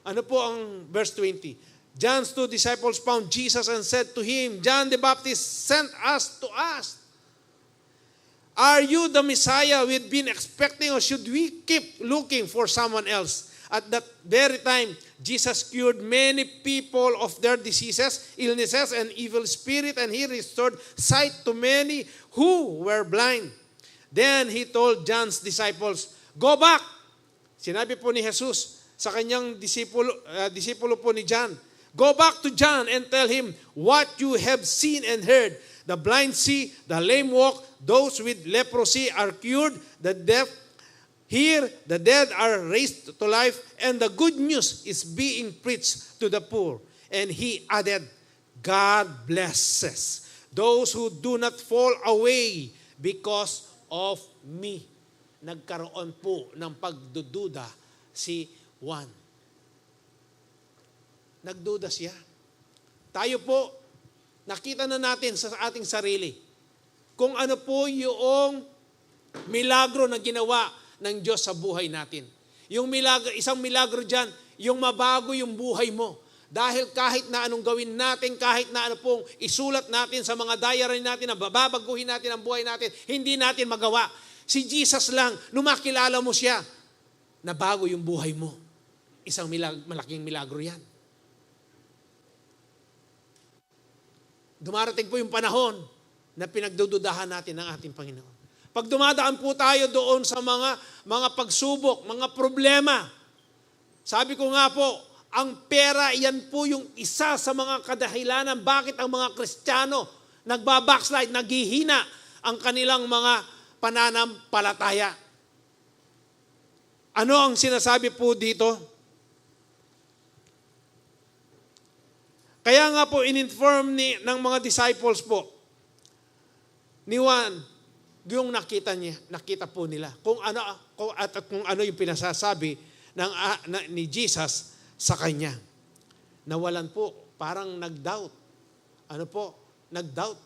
Ano po ang verse 20? John's two disciples found Jesus and said to him, John the Baptist sent us to us. Are you the Messiah we've been expecting, or should we keep looking for someone else? At that very time, Jesus cured many people of their diseases, illnesses, and evil spirit, and He restored sight to many who were blind. Then He told John's disciples, go back. Sinabi po ni Jesus sa kanyang disipulo po ni John, go back to John and tell him what you have seen and heard. The blind see, the lame walk, those with leprosy are cured, the deaf hear, the dead are raised to life, and the good news is being preached to the poor. And He added, God blesses those who do not fall away because of me. Nagkaroon po ng pagdududa si Juan. Nagduda siya. Tayo po, nakita na natin sa ating sarili kung ano po yung milagro na ginawa ng Diyos sa buhay natin. Yung milagro, isang milagro dyan, yung mabago yung buhay mo. Dahil kahit na anong gawin natin, kahit na ano pong isulat natin sa mga diary natin, na babaguhin natin ang buhay natin, hindi natin magawa. Si Jesus lang, nung makilala mo siya, nabago yung buhay mo. Isang malaking milagro yan. Dumarating po yung panahon na pinagdududahan natin ng ating Panginoon. Pag dumadaan po tayo doon sa mga pagsubok, mga problema, sabi ko nga po, ang pera, yan po yung isa sa mga kadahilanan bakit ang mga Kristiyano nagbabackslide, naghihina ang kanilang mga pananampalataya. Ano ang sinasabi po dito? Kaya nga po in-inform ng mga disciples po ni Juan, yung nakita po nila kung ano yung pinasasabi ni Jesus sa kanya. Nawalan po, parang nag-doubt. Ano po? Nag-doubt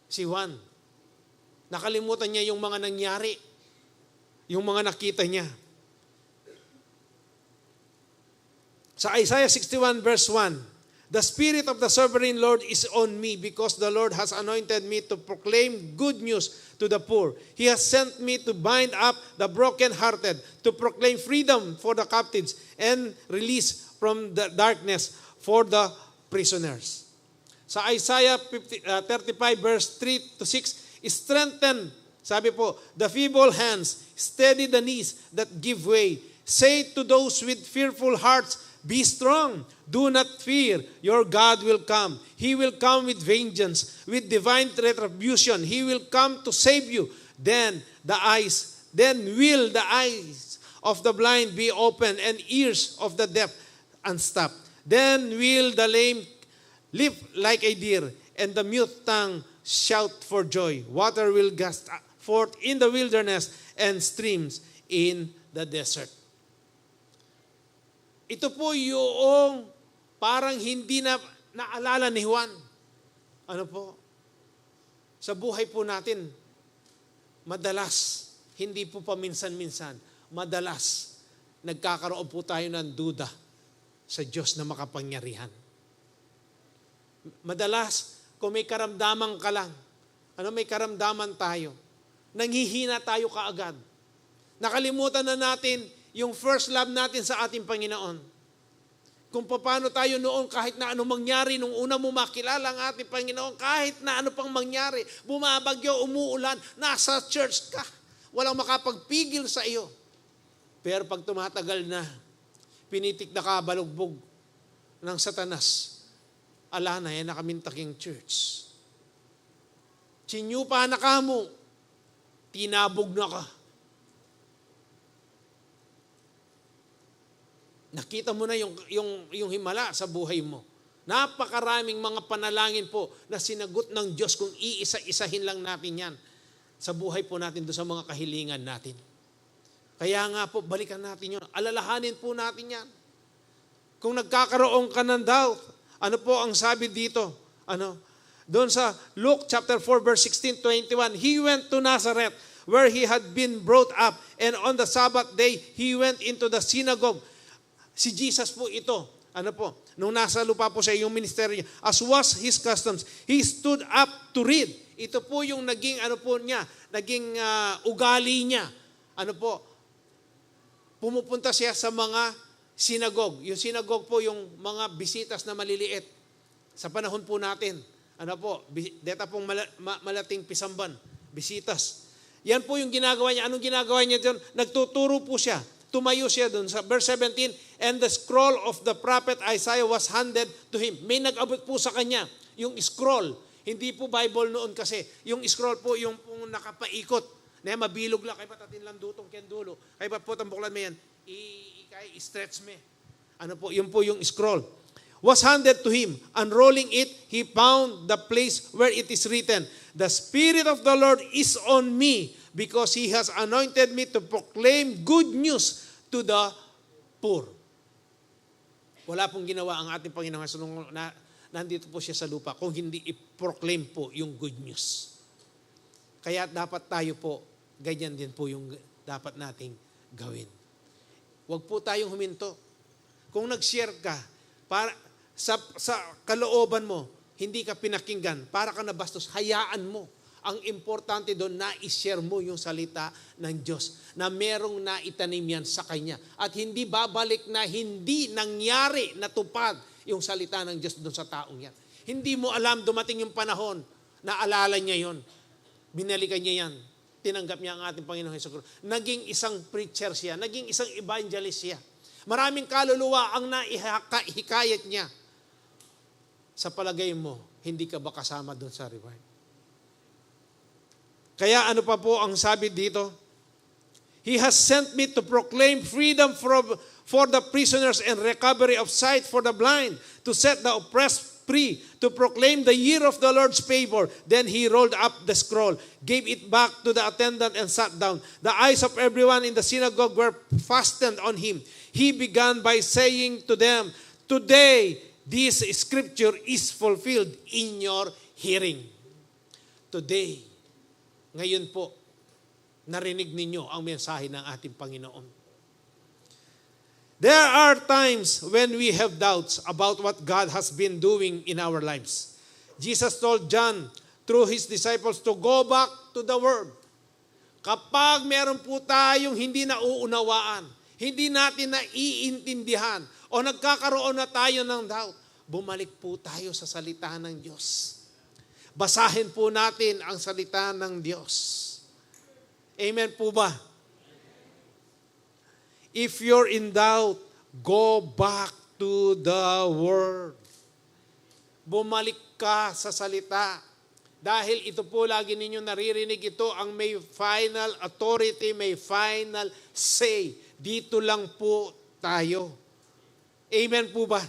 si Juan. Nakalimutan niya yung mga nangyari, yung mga nakita niya. Sa Isaiah 61 verse 1, the Spirit of the Sovereign Lord is on me because the Lord has anointed me to proclaim good news to the poor. He has sent me to bind up the brokenhearted, to proclaim freedom for the captives and release from the darkness for the prisoners. Sa Isaiah 35 verse 3 to 6, strengthen, sabi po, the feeble hands, steady the knees that give way. Say to those with fearful hearts, be strong. Do not fear. Your God will come. He will come with vengeance, with divine retribution. He will come to save you. Then will the eyes of the blind be opened and ears of the deaf unstopped. Then will the lame leap like a deer and the mute tongue shout for joy. Water will gust forth in the wilderness and streams in the desert. Ito po yung parang hindi na naalala ni Juan. Ano po? Sa buhay po natin, madalas, hindi po paminsan-minsan, madalas, nagkakaroon po tayo ng duda sa Diyos na makapangyarihan. Madalas, kung may karamdaman ka lang, may karamdaman tayo, nanghihina tayo kaagad. Nakalimutan na natin yung first love natin sa ating Panginoon. Kung paano tayo noon kahit na ano mangyari, nung una mo makilala ang ating Panginoon, kahit na ano pang mangyari, bumabagyo, umuulan, nasa church ka, walang makapagpigil sa iyo. Pero pag tumatagal na, pinitik na ka balugbog ng Satanas, ala na yan nakamintaking church. Sinyupa na ka mo, tinabog na ka. Nakita mo na yung himala sa buhay mo. Napakaraming mga panalangin po na sinagot ng Diyos kung iisa-isahin lang natin yan sa buhay po natin doon sa mga kahilingan natin. Kaya nga po, balikan natin yun. Alalahanin po natin yan. Kung nagkakaroon ka ng doubt, ano po ang sabi dito? Doon sa Luke chapter 4 verse 16-21, he went to Nazareth where he had been brought up, and on the Sabbath day, he went into the synagogue. Si Jesus po ito, nung nasa lupa po siya, yung ministeryo niya, as was his customs, he stood up to read. Ito po yung naging ugali niya. Pumupunta siya sa mga synagogue. Yung synagogue po, yung mga bisitas na maliliit. Sa panahon po natin, deta pong malating pisamban, bisitas. Yan po yung ginagawa niya. Anong ginagawa niya doon? Nagtuturo po siya. Tumayo siya doon sa verse 17, and the scroll of the prophet Isaiah was handed to him. May nag-abot po sa kanya, yung scroll. Hindi po Bible noon kasi. Yung scroll po, yung nakapaikot. Na mabilog lang, kaya patatin lang dutong kyan dulo. Kaya pa po tambuklan mo yan, i-stretch me. Yun po yung scroll. Was handed to him. Unrolling it, he found the place where it is written, the Spirit of the Lord is on me, because He has anointed me to proclaim good news to the poor. Wala pong ginawa ang ating Panginoon nung nandito po siya sa lupa kung hindi i-proclaim po yung good news. Kaya dapat tayo po, ganyan din po yung dapat nating gawin. Huwag po tayong huminto. Kung nag-share ka, para sa kalooban mo, hindi ka pinakinggan, para ka nabastos, hayaan mo. Ang importante doon, na-share mo yung salita ng Diyos na merong naitanim yan sa Kanya. At hindi babalik na hindi nangyari, natupad yung salita ng Diyos doon sa taong yan. Hindi mo alam, dumating yung panahon, naalala niya yon, binalikan niya yan, tinanggap niya ang ating Panginoong Hesus. Naging isang preacher siya, naging isang evangelist siya. Maraming kaluluwa ang naihikayat niya. Sa palagay mo, hindi ka ba kasama doon sa reward? Kaya ano pa po ang sabi dito? He has sent me to proclaim freedom for the prisoners and recovery of sight for the blind, to set the oppressed free, to proclaim the year of the Lord's favor. Then he rolled up the scroll, gave it back to the attendant, and sat down. The eyes of everyone in the synagogue were fastened on him. He began by saying to them, today, this scripture is fulfilled in your hearing. Today, ngayon po, narinig ninyo ang mensahe ng ating Panginoon. There are times when we have doubts about what God has been doing in our lives. Jesus told John through his disciples to go back to the Word. Kapag meron po tayong hindi nauunawaan, hindi natin naiintindihan, o nagkakaroon na tayo ng doubt, bumalik po tayo sa salita ng Diyos. Basahin po natin ang salita ng Diyos. Amen po ba? If you're in doubt, go back to the Word. Bumalik ka sa salita. Dahil ito po lagi ninyo naririnig, ito ang may final authority, may final say. Dito lang po tayo. Amen po ba?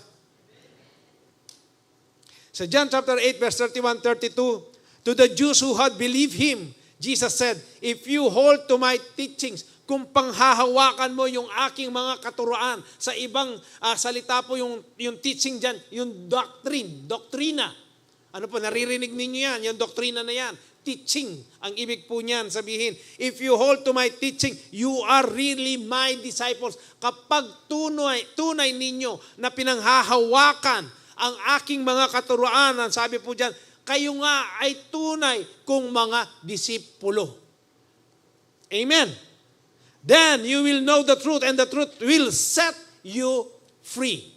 Sa John chapter 8 verse 31-32, to the Jews who had believed Him, Jesus said, if you hold to my teachings, kung panghahawakan mo yung aking mga katuruan, sa ibang salita po yung teaching dyan, yung doktrina. Ano po, naririnig ninyo yan, yung doktrina na yan. Teaching, ang ibig po niyan sabihin, if you hold to my teaching, you are really my disciples. Kapag tunay ninyo na pinanghahawakan ang aking mga katuruan, sabi po diyan, kayo nga ay tunay kong mga disipulo. Amen. Then you will know the truth, and the truth will set you free.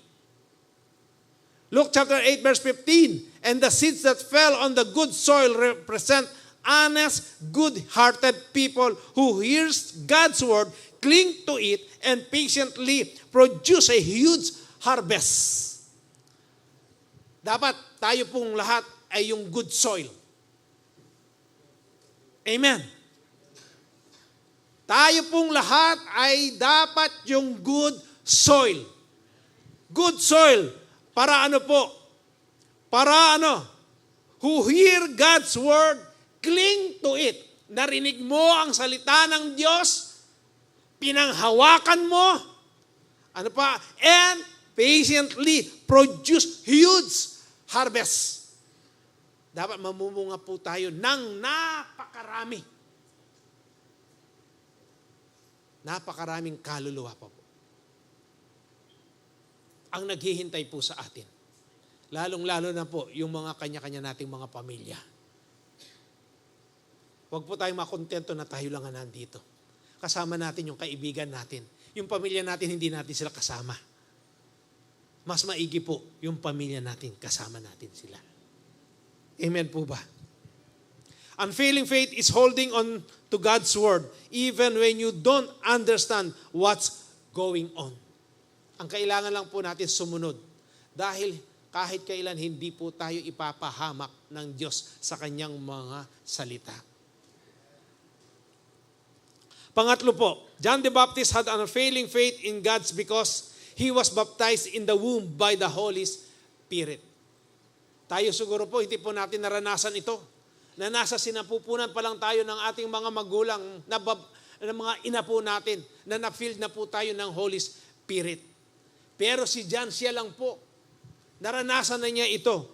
Luke chapter 8 verse 15, and the seeds that fell on the good soil represent honest, good-hearted people who hears God's word, cling to it, and patiently produce a huge harvest. Dapat tayo pong lahat ay yung good soil. Amen. Tayo pong lahat ay dapat yung good soil. Good soil. Para ano po? Para ano? Who hear God's word, cling to it. Narinig mo ang salita ng Diyos, pinanghawakan mo, ano pa? And patiently produce huge harvest. dapat mamumunga po tayo ng napakarami. Napakaraming kaluluwa pa po ang naghihintay po sa atin. Lalong-lalo na po yung mga kanya-kanya nating mga pamilya. Huwag po tayong makontento na tayo lang nandito. Kasama natin yung kaibigan natin. Yung pamilya natin, hindi natin sila kasama. Mas maigi po yung pamilya natin, kasama natin sila. Amen po ba? Unfailing faith is holding on to God's word even when you don't understand what's going on. Ang kailangan lang po natin sumunod. Dahil kahit kailan hindi po tayo ipapahamak ng Diyos sa kanyang mga salita. Pangatlo po, John the Baptist had an unfailing faith in God because he was baptized in the womb by the Holy Spirit. Tayo siguro po, hindi po natin naranasan ito. Na nasa sinapupunan pa lang tayo ng ating mga magulang, na mga ina po natin, na na-filled na po tayo ng Holy Spirit. Pero si John, siya lang po. Naranasan na niya ito.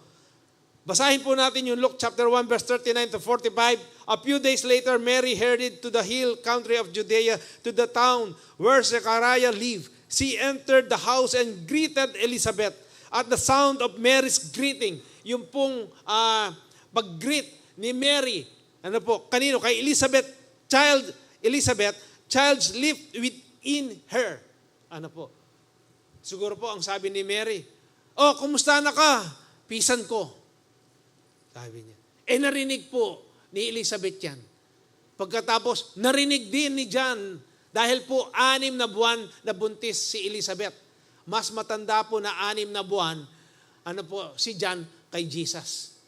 Basahin po natin yung Luke chapter 1 verse 39 to 45. A few days later, Mary hurried to the hill country of Judea, to the town where Zechariah lived. She entered the house and greeted Elizabeth. At the sound of Mary's greeting, yung pong pag-greet ni Mary, kanino? Kay Elizabeth, child's leaped within her. Siguro po ang sabi ni Mary, "Oh, kumusta na ka? Pisan ko." Sabi niya. Narinig po ni Elizabeth yan. Pagkatapos, narinig din ni John dahil po 6 na buwan na buntis si Elizabeth. Mas matanda po na 6 na buwan, si John kay Jesus.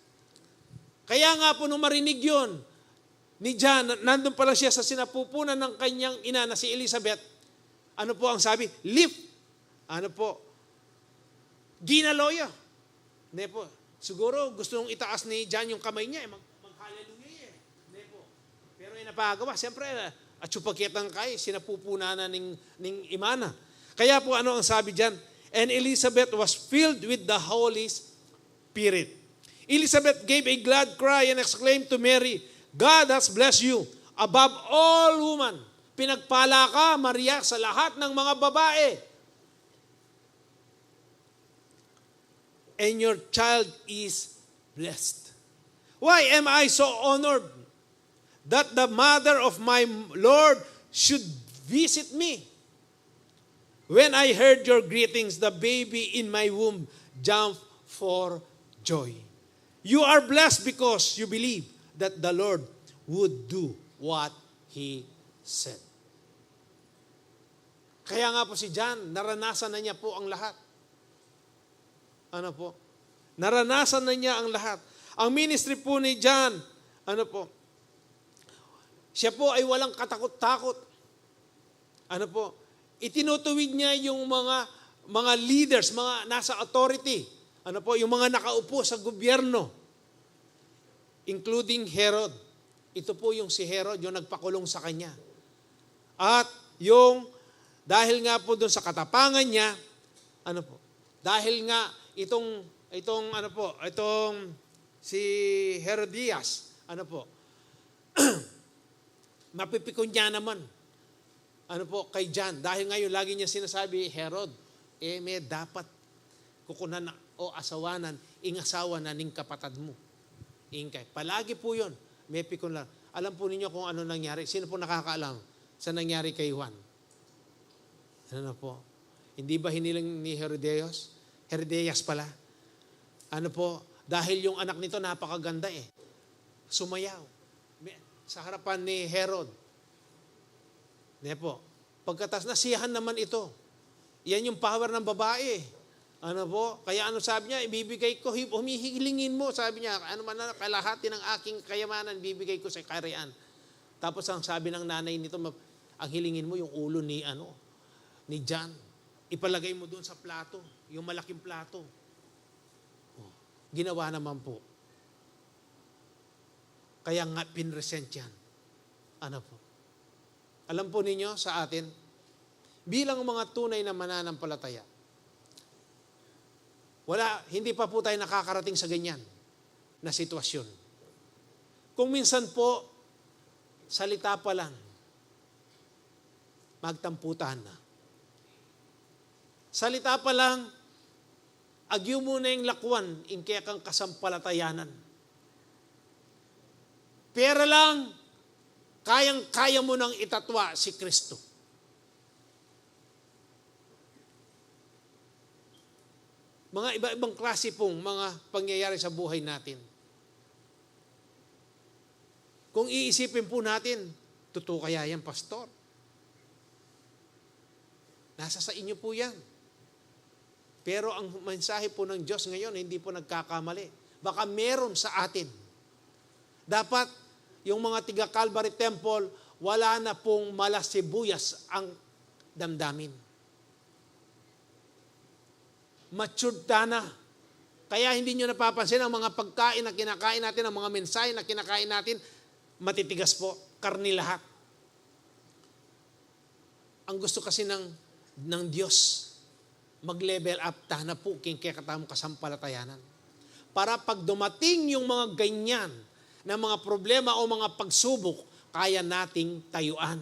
Kaya nga po nung marinig yun ni John, nandun pala siya sa sinapupunan ng kanyang ina na si Elizabeth, po ang sabi? Lift. Ginaloya. Hindi po. Siguro gusto nung itaas ni John yung kamay niya, mag-hallelujah eh. Hindi po. Pero napagawa, siyempre, at supagkitang kay, sinapupunanan ng imana. Kaya po ang sabi dyan? And Elizabeth was filled with the Holy Spirit. Elizabeth gave a glad cry and exclaimed to Mary, God has blessed you above all women. Pinagpala ka, Maria, sa lahat ng mga babae. And your child is blessed. Why am I so honored that the mother of my Lord should visit me? When I heard your greetings, the baby in my womb jumped for joy. You are blessed because you believe that the Lord would do what He said. Kaya nga po si John, naranasan na niya po ang lahat. Naranasan na niya ang lahat. Ang ministry po ni John, siya po ay walang katakot-takot. Itinutuwid niya yung mga leaders, mga nasa authority. Yung mga nakaupo sa gobyerno. Including Herod. Ito po yung si Herod, yung nagpakulong sa kanya. At dahil nga po doon sa katapangan niya, dahil nga itong si Herodias, mapipikon niya naman, kay John. Dahil ngayon, lagi niya sinasabi, Herod, may dapat kukunan o asawanan, ingasawa na ning kapatad mo. Ingkay. Palagi po yun, may pikon lang. Alam po ninyo kung ano nangyari. Sino po nakakaalam sa nangyari kay Juan? Hindi ba hiniling ni Herodias? Herodias pala. Dahil yung anak nito napakaganda eh. Sumayaw. Sa harapan ni Herod. Pagkatas nasiyahan naman ito. Yan yung power ng babae. Kaya sabi niya, ibibigay ko, humihilingin mo. Sabi niya, man na, kalahati ng aking kayamanan, ibibigay ko sa kaharian. Tapos ang sabi ng nanay nito, ang hilingin mo yung ulo ni John. Ipalagay mo doon sa plato, yung malaking plato. Ginawa naman po. Kaya nga pinresent yan. Alam po ninyo sa atin, bilang mga tunay na mananampalataya, hindi pa po tayo nakakarating sa ganyan. na sitwasyon. Kung minsan po, salita pa lang, magtamputan na. Salita pa lang, agyo mo na yung lakwan, kaya kang kasampalatayanan. Pera lang, kayang-kaya mo nang itatwa si Kristo. Mga iba-ibang klase pong mga pangyayari sa buhay natin. Kung iisipin po natin, totoo kaya yan, pastor? Nasa sa inyo po yan. Pero ang mensahe po ng Diyos ngayon, hindi po nagkakamali. Baka meron sa atin. Dapat, yung mga tiga Calvary Temple, wala na pong malasibuyas ang damdamin. Matured na. Kaya hindi nyo napapansin ang mga pagkain na kinakain natin, ang mga mensahe na kinakain natin, matitigas po, karni lahat. Ang gusto kasi ng Diyos, mag-level up, na po, kaya katamong kasampalatayanan. Para pag dumating yung mga ganyan, na mga problema o mga pagsubok, kaya nating tayuan.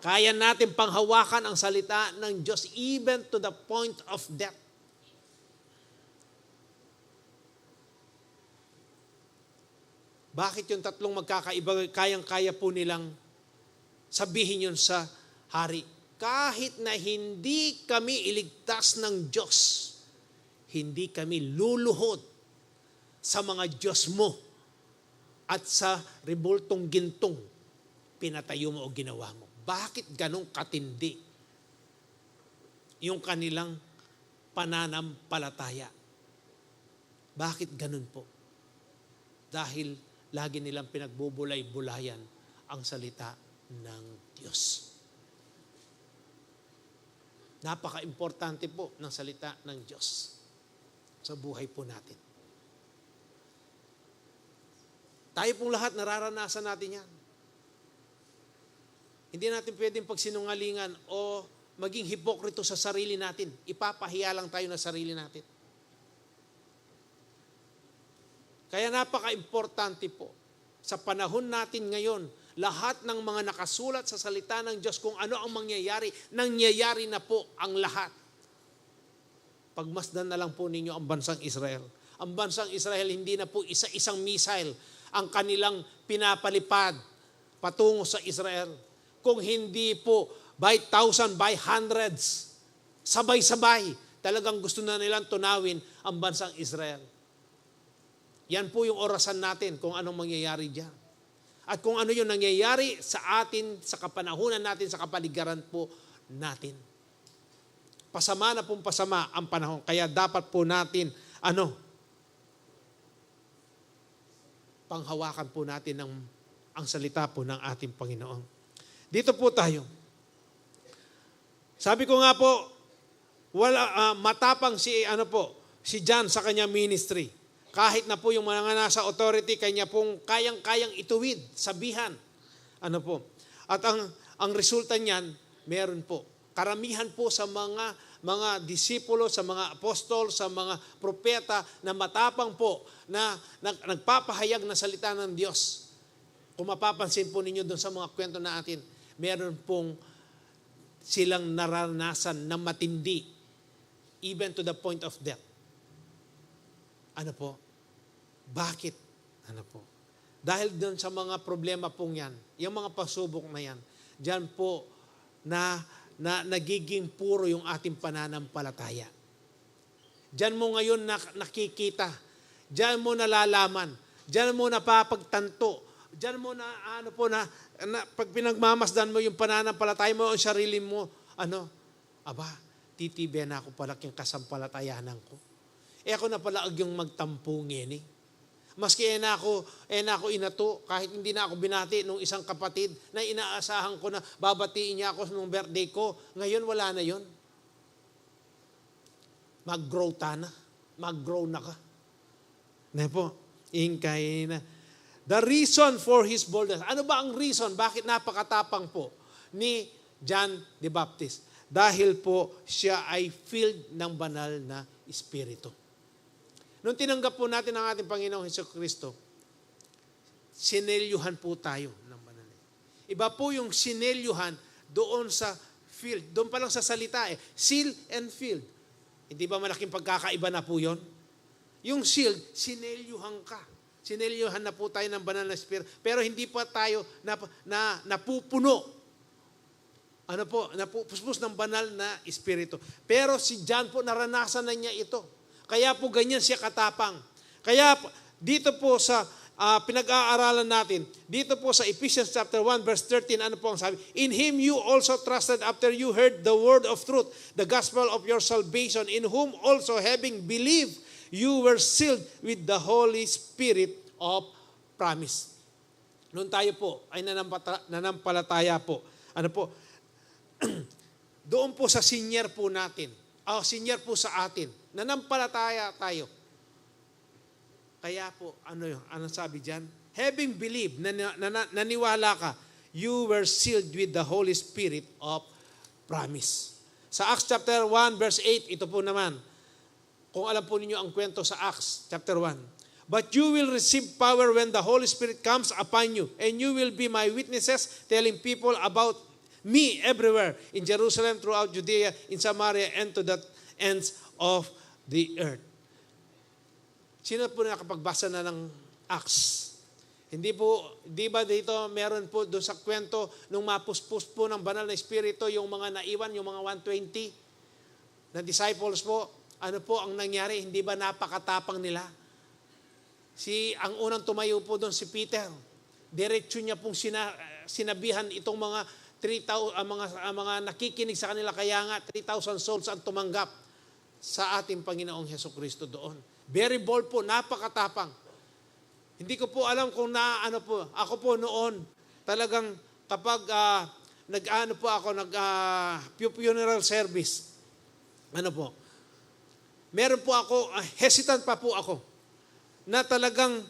Kaya nating panghawakan ang salita ng Diyos, even to the point of death. Bakit yung tatlong magkakaiba, kayang-kaya po nilang sabihin yun sa hari? Kahit na hindi kami iligtas ng Diyos, hindi kami luluhod sa mga Diyos mo at sa rebultong gintong pinatayo mo o ginawa mo. Bakit ganong katindi yung kanilang pananampalataya? Bakit ganon po? Dahil lagi nilang pinagbubulay-bulayan ang salita ng Diyos. Napaka-importante po ng salita ng Diyos sa buhay po natin. Tayo pong lahat nararanasan natin yan. Hindi natin pwedeng pagsinungalingan o maging hipokrito sa sarili natin. Ipapahiya lang tayo na sarili natin. Kaya napaka-importante po, sa panahon natin ngayon, lahat ng mga nakasulat sa salita ng Diyos kung ano ang mangyayari, nangyayari na po ang lahat. Pagmasdan na lang po ninyo ang bansang Israel. Ang bansang Israel hindi na po isa-isang missile ang kanilang pinapalipad patungo sa Israel. Kung hindi po by thousand, by hundreds, sabay-sabay, talagang gusto na nilang tunawin ang bansang Israel. Yan po yung orasan natin kung anong mangyayari diyan. At kung ano yung nangyayari sa atin, sa kapanahunan natin, sa kapaligiran po natin. Pasama na pong pasama ang panahon. Kaya dapat po natin, panghawakan po natin ang salita po ng ating Panginoon. Dito po tayo. Sabi ko nga po, matapang si John sa kanya ministry. Kahit na po yung mga nasa authority, kanya pong kayang-kayang ituwid, sabihan. At ang resulta niyan, meron po. Karamihan po sa mga disipulo, sa mga apostol, sa mga propeta na matapang po, na nagpapahayag na salita ng Diyos. Kung mapapansin po ninyo doon sa mga kwento natin, meron pong silang naranasan na matindi, even to the point of death. Bakit? Dahil doon sa mga problema pong yan, yung mga pasubok na yan, dyan po na nagiging puro yung ating pananampalataya. Dyan mo ngayon nakikita, dyan mo nalalaman, dyan mo napapagtanto, dyan mo pag pinagmamasdan mo yung pananampalataya mo, ang sarili mo, titibayan ako pala yung kasampalatayanan ko. Ako na pala yung magtampungin Maski na ako inato, kahit hindi na ako binati nung isang kapatid na inaasahan ko na babatiin niya ako nung birthday ko, ngayon wala na yon. Mag-grow na ka. Ingkay na. The reason for his boldness. Ano ba ang reason? Bakit napakatapang po ni John the Baptist? Dahil po siya ay filled ng banal na espiritu. Nung tinanggap po natin ang ating Panginoong Hesukristo, sinelyuhan po tayo ng banal. Iba po yung sinelyuhan doon sa field. Doon pa lang sa salita seal and field. Hindi ba malaking pagkakaiba na po yun? Yung sealed, sinelyuhan ka. Sinelyuhan na po tayo ng banal na Espiritu. Pero hindi pa tayo napupuno. Napupuspos ng banal na Espiritu. Pero si John po, naranasan na niya ito. Kaya po ganyan siya katapang. Kaya dito po sa pinag-aaralan natin, dito po sa Ephesians chapter 1 verse 13, ano po ang sabi? In Him you also trusted after you heard the word of truth, the gospel of your salvation, in whom also having believed, you were sealed with the Holy Spirit of promise. Noon tayo po ay nanampalataya po. Ano po? Doon po sa senior po natin. Senior po sa atin. Nanampalataya tayo. Kaya po, ano sabi diyan? Having believed, naniwala ka, you were sealed with the Holy Spirit of promise. Sa Acts chapter 1 verse 8, ito po naman. Kung alam po ninyo ang kwento sa Acts chapter 1. But you will receive power when the Holy Spirit comes upon you, and you will be my witnesses, telling people about me everywhere, in Jerusalem, throughout Judea, in Samaria, and to the ends of the earth. Sino po nakapagbasa na ng Acts? Hindi ba dito meron po doon sa kwento nung mapuspos po ng banal na Espiritu, yung mga naiwan, yung mga 120 na disciples po, ano po ang nangyari? Hindi ba napakatapang nila? Ang unang tumayo po doon si Peter. Diretso niya pong sinabihan itong mga 3,000 mga nakikinig sa kanila, kaya nga 3,000 souls ang tumanggap sa ating Panginoong Hesukristo doon. Very bold po, napakatapang. Hindi ko po alam kung ako po noon talagang kapag funeral service. Meron po ako, hesitant pa po ako na talagang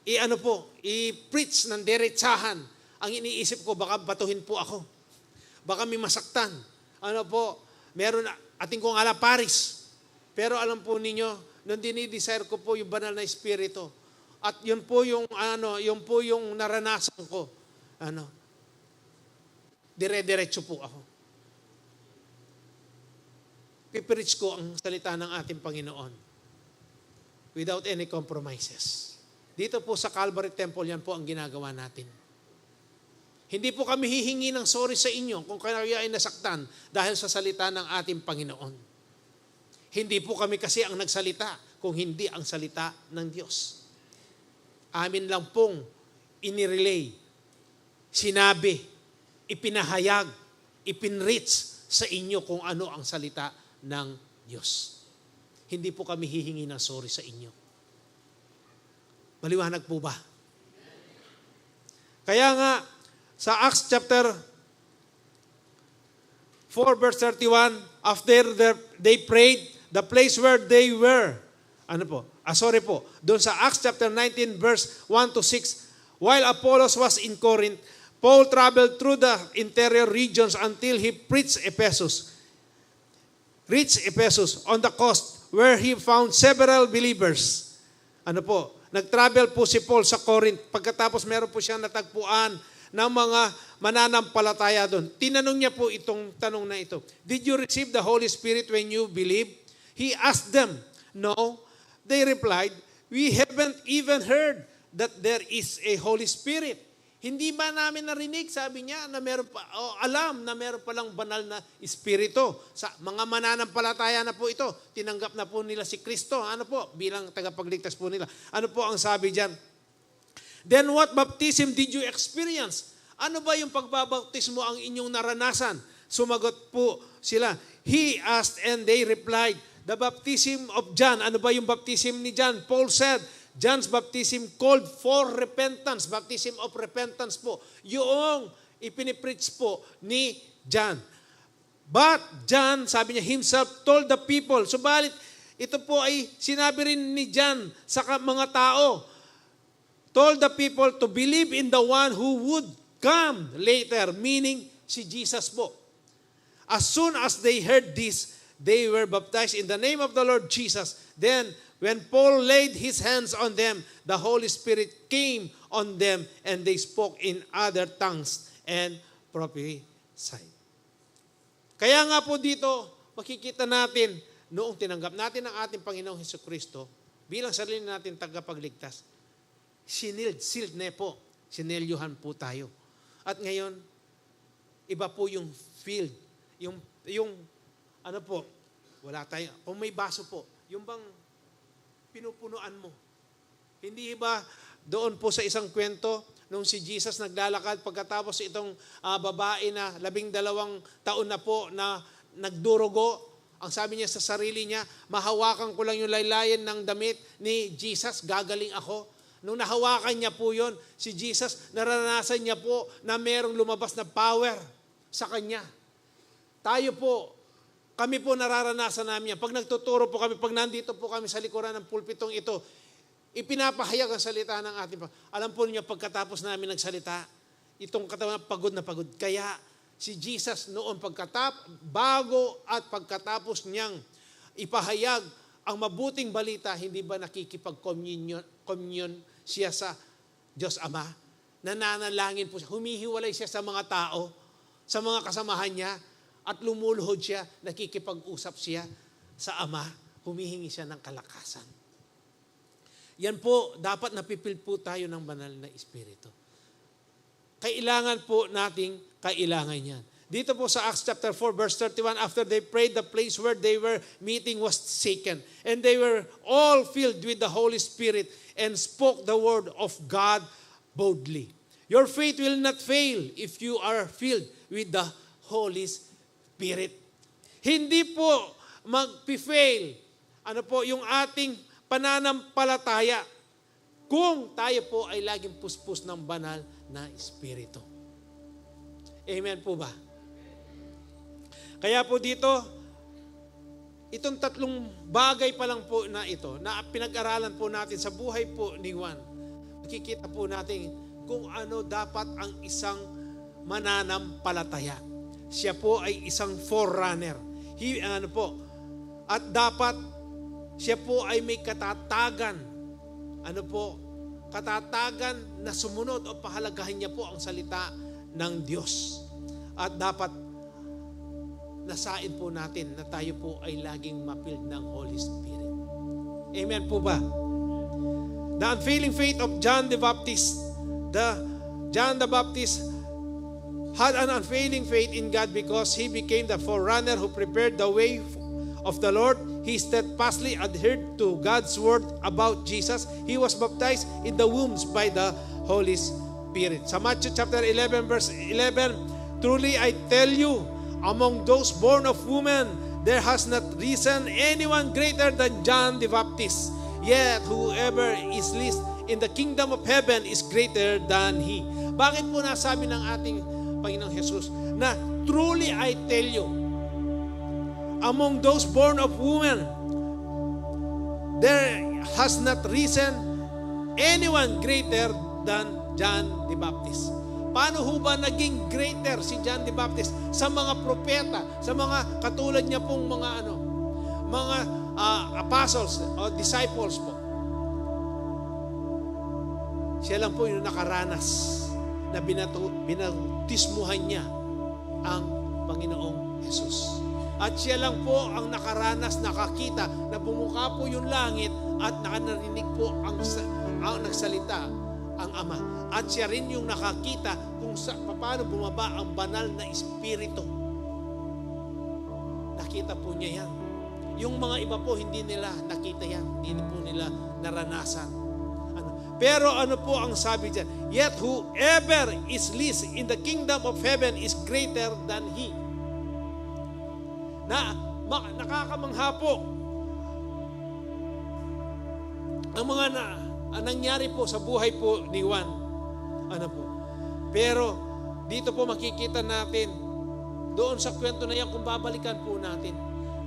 i-preach ng diretsahan. Ang iniisip ko, baka batuhin po ako. Baka may masaktan. Meron, ating kong Paris. Pero alam po ninyo, nung dinidesire ko po yung banal na Espiritu. At yun po yung naranasan ko. Dire-diretso po ako. Pipreach ko ang salita ng ating Panginoon without any compromises. Dito po sa Calvary Temple, yan po ang ginagawa natin. Hindi po kami hihingi ng sorry sa inyo kung kayo ay nasaktan dahil sa salita ng ating Panginoon. Hindi po kami kasi ang nagsalita kung hindi ang salita ng Diyos. Amin lang pong inirelay, sinabi, ipinahayag, ipinreach sa inyo kung ano ang salita ng Diyos. Hindi po kami hihingi ng sorry sa inyo. Maliwanag po ba? Kaya nga, sa Acts chapter 4 verse 31, after they prayed, the place where they were, doon sa Acts chapter 19 verse 1 to 6, while Apollos was in Corinth, Paul traveled through the interior regions until he reached Ephesus on the coast, where he found several believers. Nag-travel po si Paul sa Corinth. Pagkatapos meron po siyang natagpuan ng mga mananampalataya doon. Tinanong niya po itong tanong na ito. Did you receive the Holy Spirit when you believed? He asked them. No. They replied, we haven't even heard that there is a Holy Spirit. Hindi ba namin narinig, sabi niya, na meron pa, alam na meron palang banal na Espiritu. Sa mga mananampalataya na po ito, tinanggap na po nila si Kristo. Bilang tagapagligtas po nila. Ano po ang sabi diyan? Then what baptism did you experience? Ano ba yung pagbabautismo ang inyong naranasan? Sumagot po sila. He asked and they replied, the baptism of John. Ano ba yung baptism ni John? Paul said, John's baptism called for repentance. Baptism of repentance po. Yung ipinipreach po ni John. But John, sabi niya, himself told the people. Subalit, ito po ay sinabi rin ni John sa mga tao. Told the people to believe in the one who would come later, meaning si Jesus po. As soon as they heard this, they were baptized in the name of the Lord Jesus. Then, When Paul laid his hands on them, the Holy Spirit came on them and they spoke in other tongues and prophesied. Kaya nga po dito, makikita natin, noong tinanggap natin ang ating Panginoong Hesukristo, bilang sarili natin tagapagligtas, sealed na po, sinelyuhan po tayo. At ngayon, iba po yung field, yung ano po, wala tayo, kung may baso po, yung bang pinupunuan mo. Hindi ba doon po sa isang kwento, nung si Jesus naglalakad, pagkatapos itong babae na 12 taon na po na nagdurugo, ang sabi niya sa sarili niya, mahawakan ko lang yung laylayan ng damit ni Jesus, gagaling ako. Nung nahawakan niya po yon, si Jesus, naranasan niya po na merong lumabas na power sa kanya. Tayo po, kami po nararanasan namin yan. Pag nagtuturo po kami, pag nandito po kami sa likuran ng pulpitong ito, ipinapahayag ang salita ng ating Panginoon. Alam po niyo, pagkatapos namin nagsalita, itong katawan pagod na pagod. Kaya si Jesus noon bago at pagkatapos niyang ipahayag ang mabuting balita, hindi ba nakikipag-communion siya sa Diyos Ama? Nananalangin po siya, humihiwalay siya sa mga tao, sa mga kasamahan niya, at lumuluhod siya, nakikipag-usap siya sa Ama, humihingi siya ng kalakasan. Yan po, dapat napipil po tayo ng banal na Espiritu. Kailangan po nating kailangan yan. Dito po sa Acts chapter 4 verse 31, after they prayed, the place where they were meeting was shaken. And they were all filled with the Holy Spirit and spoke the word of God boldly. Your faith will not fail if you are filled with the Holy Spirit. Hindi po mag-fail. Ano po yung ating pananampalataya kung tayo po ay laging puspos ng banal na Espiritu. Amen po ba? Kaya po dito, itong tatlong bagay pa lang po na ito, na pinag-aralan po natin sa buhay po ni Juan, makikita po natin kung ano dapat ang isang mananampalataya. Siya po ay isang forerunner. At dapat siya po ay may katatagan. Katatagan na sumunod o pahalagahan niya po ang salita ng Diyos. At dapat nasain po natin na tayo po ay laging mapilled ng Holy Spirit. Amen po ba? The unfailing faith of John the Baptist. John the Baptist had an unfailing faith in God because he became the forerunner who prepared the way of the Lord. He steadfastly adhered to God's word about Jesus. He was baptized in the wombs by the Holy Spirit. Sa Matthew chapter 11 verse 11, truly I tell you, among those born of woman, there has not risen anyone greater than John the Baptist. Yet whoever is least in the kingdom of heaven is greater than he. Bakit po nasabi ng ating Panginoong Jesus na truly I tell you, among those born of woman, there has not risen anyone greater than John the Baptist. Paano ho ba naging greater si John the Baptist sa mga propeta, sa mga katulad niya pong mga apostles o disciples po? Siya lang po yung nakaranas na binautismuhan niya ang Panginoong Jesus. At siya lang po ang nakaranas, nakakita na bumuka po yung langit at nakanarinig po ang nagsalita ang Ama. At siya rin yung nakakita kung paano bumaba ang banal na Espiritu. Nakita po niya yan. Yung mga iba po, hindi nila nakita yan. Hindi po nila naranasan. Pero ano po ang sabi diyan? Yet whoever is least in the kingdom of heaven is greater than he. Nakakamangha po ang mga nangyari po sa buhay po ni Juan. Pero dito po makikita natin doon sa kwento na yan, kung babalikan po natin,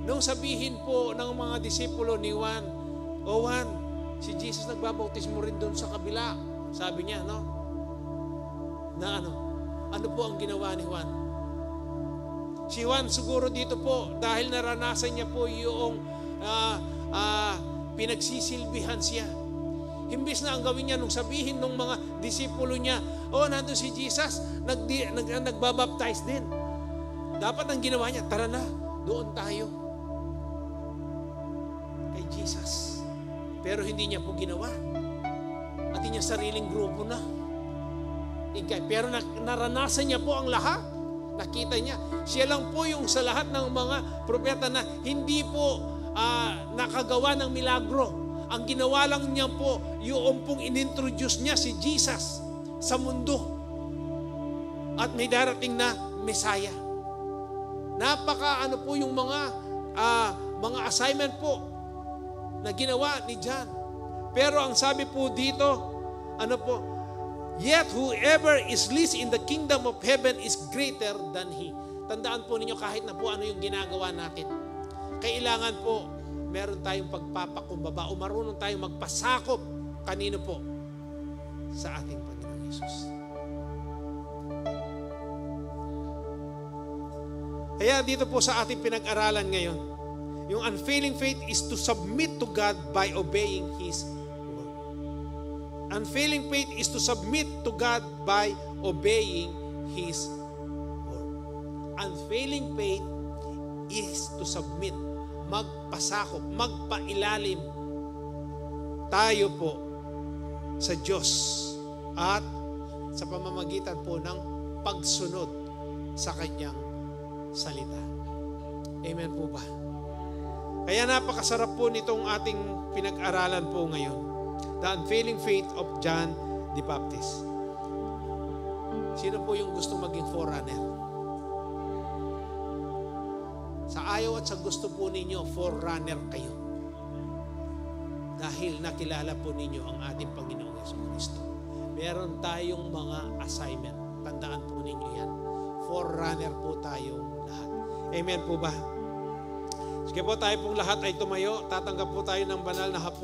nung sabihin po ng mga disipulo ni Juan, O Juan, si Jesus nagbabautismo rin doon sa kabila. Sabi niya, no? Na ano po ang ginawa ni Juan? Si Juan siguro dito po, dahil naranasan niya po yung pinagsisilbihan siya. Imbis na ang gawin niya nung sabihin ng mga disipulo niya, nandun si Jesus, nagbabaptize din. Dapat ang ginawa niya, tara na, doon tayo kay Jesus. Pero hindi niya po ginawa. At niya sariling grupo na. Pero naranasan niya po ang lahat. Nakita niya. Siya lang po yung sa lahat ng mga propeta na hindi po nakagawa ng milagro. Ang ginawa lang niya po, yung pong inintroduce niya si Jesus sa mundo. At may darating na Messiah. Napaka po yung mga assignment po na ginawa ni John. Pero ang sabi po dito, yet whoever is least in the kingdom of heaven is greater than he. Tandaan po ninyo kahit na po ano yung ginagawa natin. Kailangan po meron tayong pagpapakumbaba o marunong tayong magpasakop. Kanino po? Sa ating Panginoon Hesus. Kaya dito po sa ating pinag-aralan ngayon, yung unfailing faith is to submit to God by obeying His word. Unfailing faith is to submit to God by obeying His word. Unfailing faith is to submit, magpasakop, magpailalim tayo po sa Diyos at sa pamamagitan po ng pagsunod sa Kanyang salita. Amen po ba? Kaya napakasarap po nitong ating pinag-aralan po ngayon. The unfailing faith of John the Baptist. Sino po yung gusto maging forerunner? Sa ayaw at sa gusto po ninyo, forerunner kayo. Dahil nakilala po ninyo ang ating Panginoong Jesucristo. Meron tayong mga assignment. Tandaan po ninyo yan. Forerunner po tayong lahat. Amen po ba? Sige po, tayo pong lahat ay tumayo. Tatanggap po tayo ng banal na hapunan.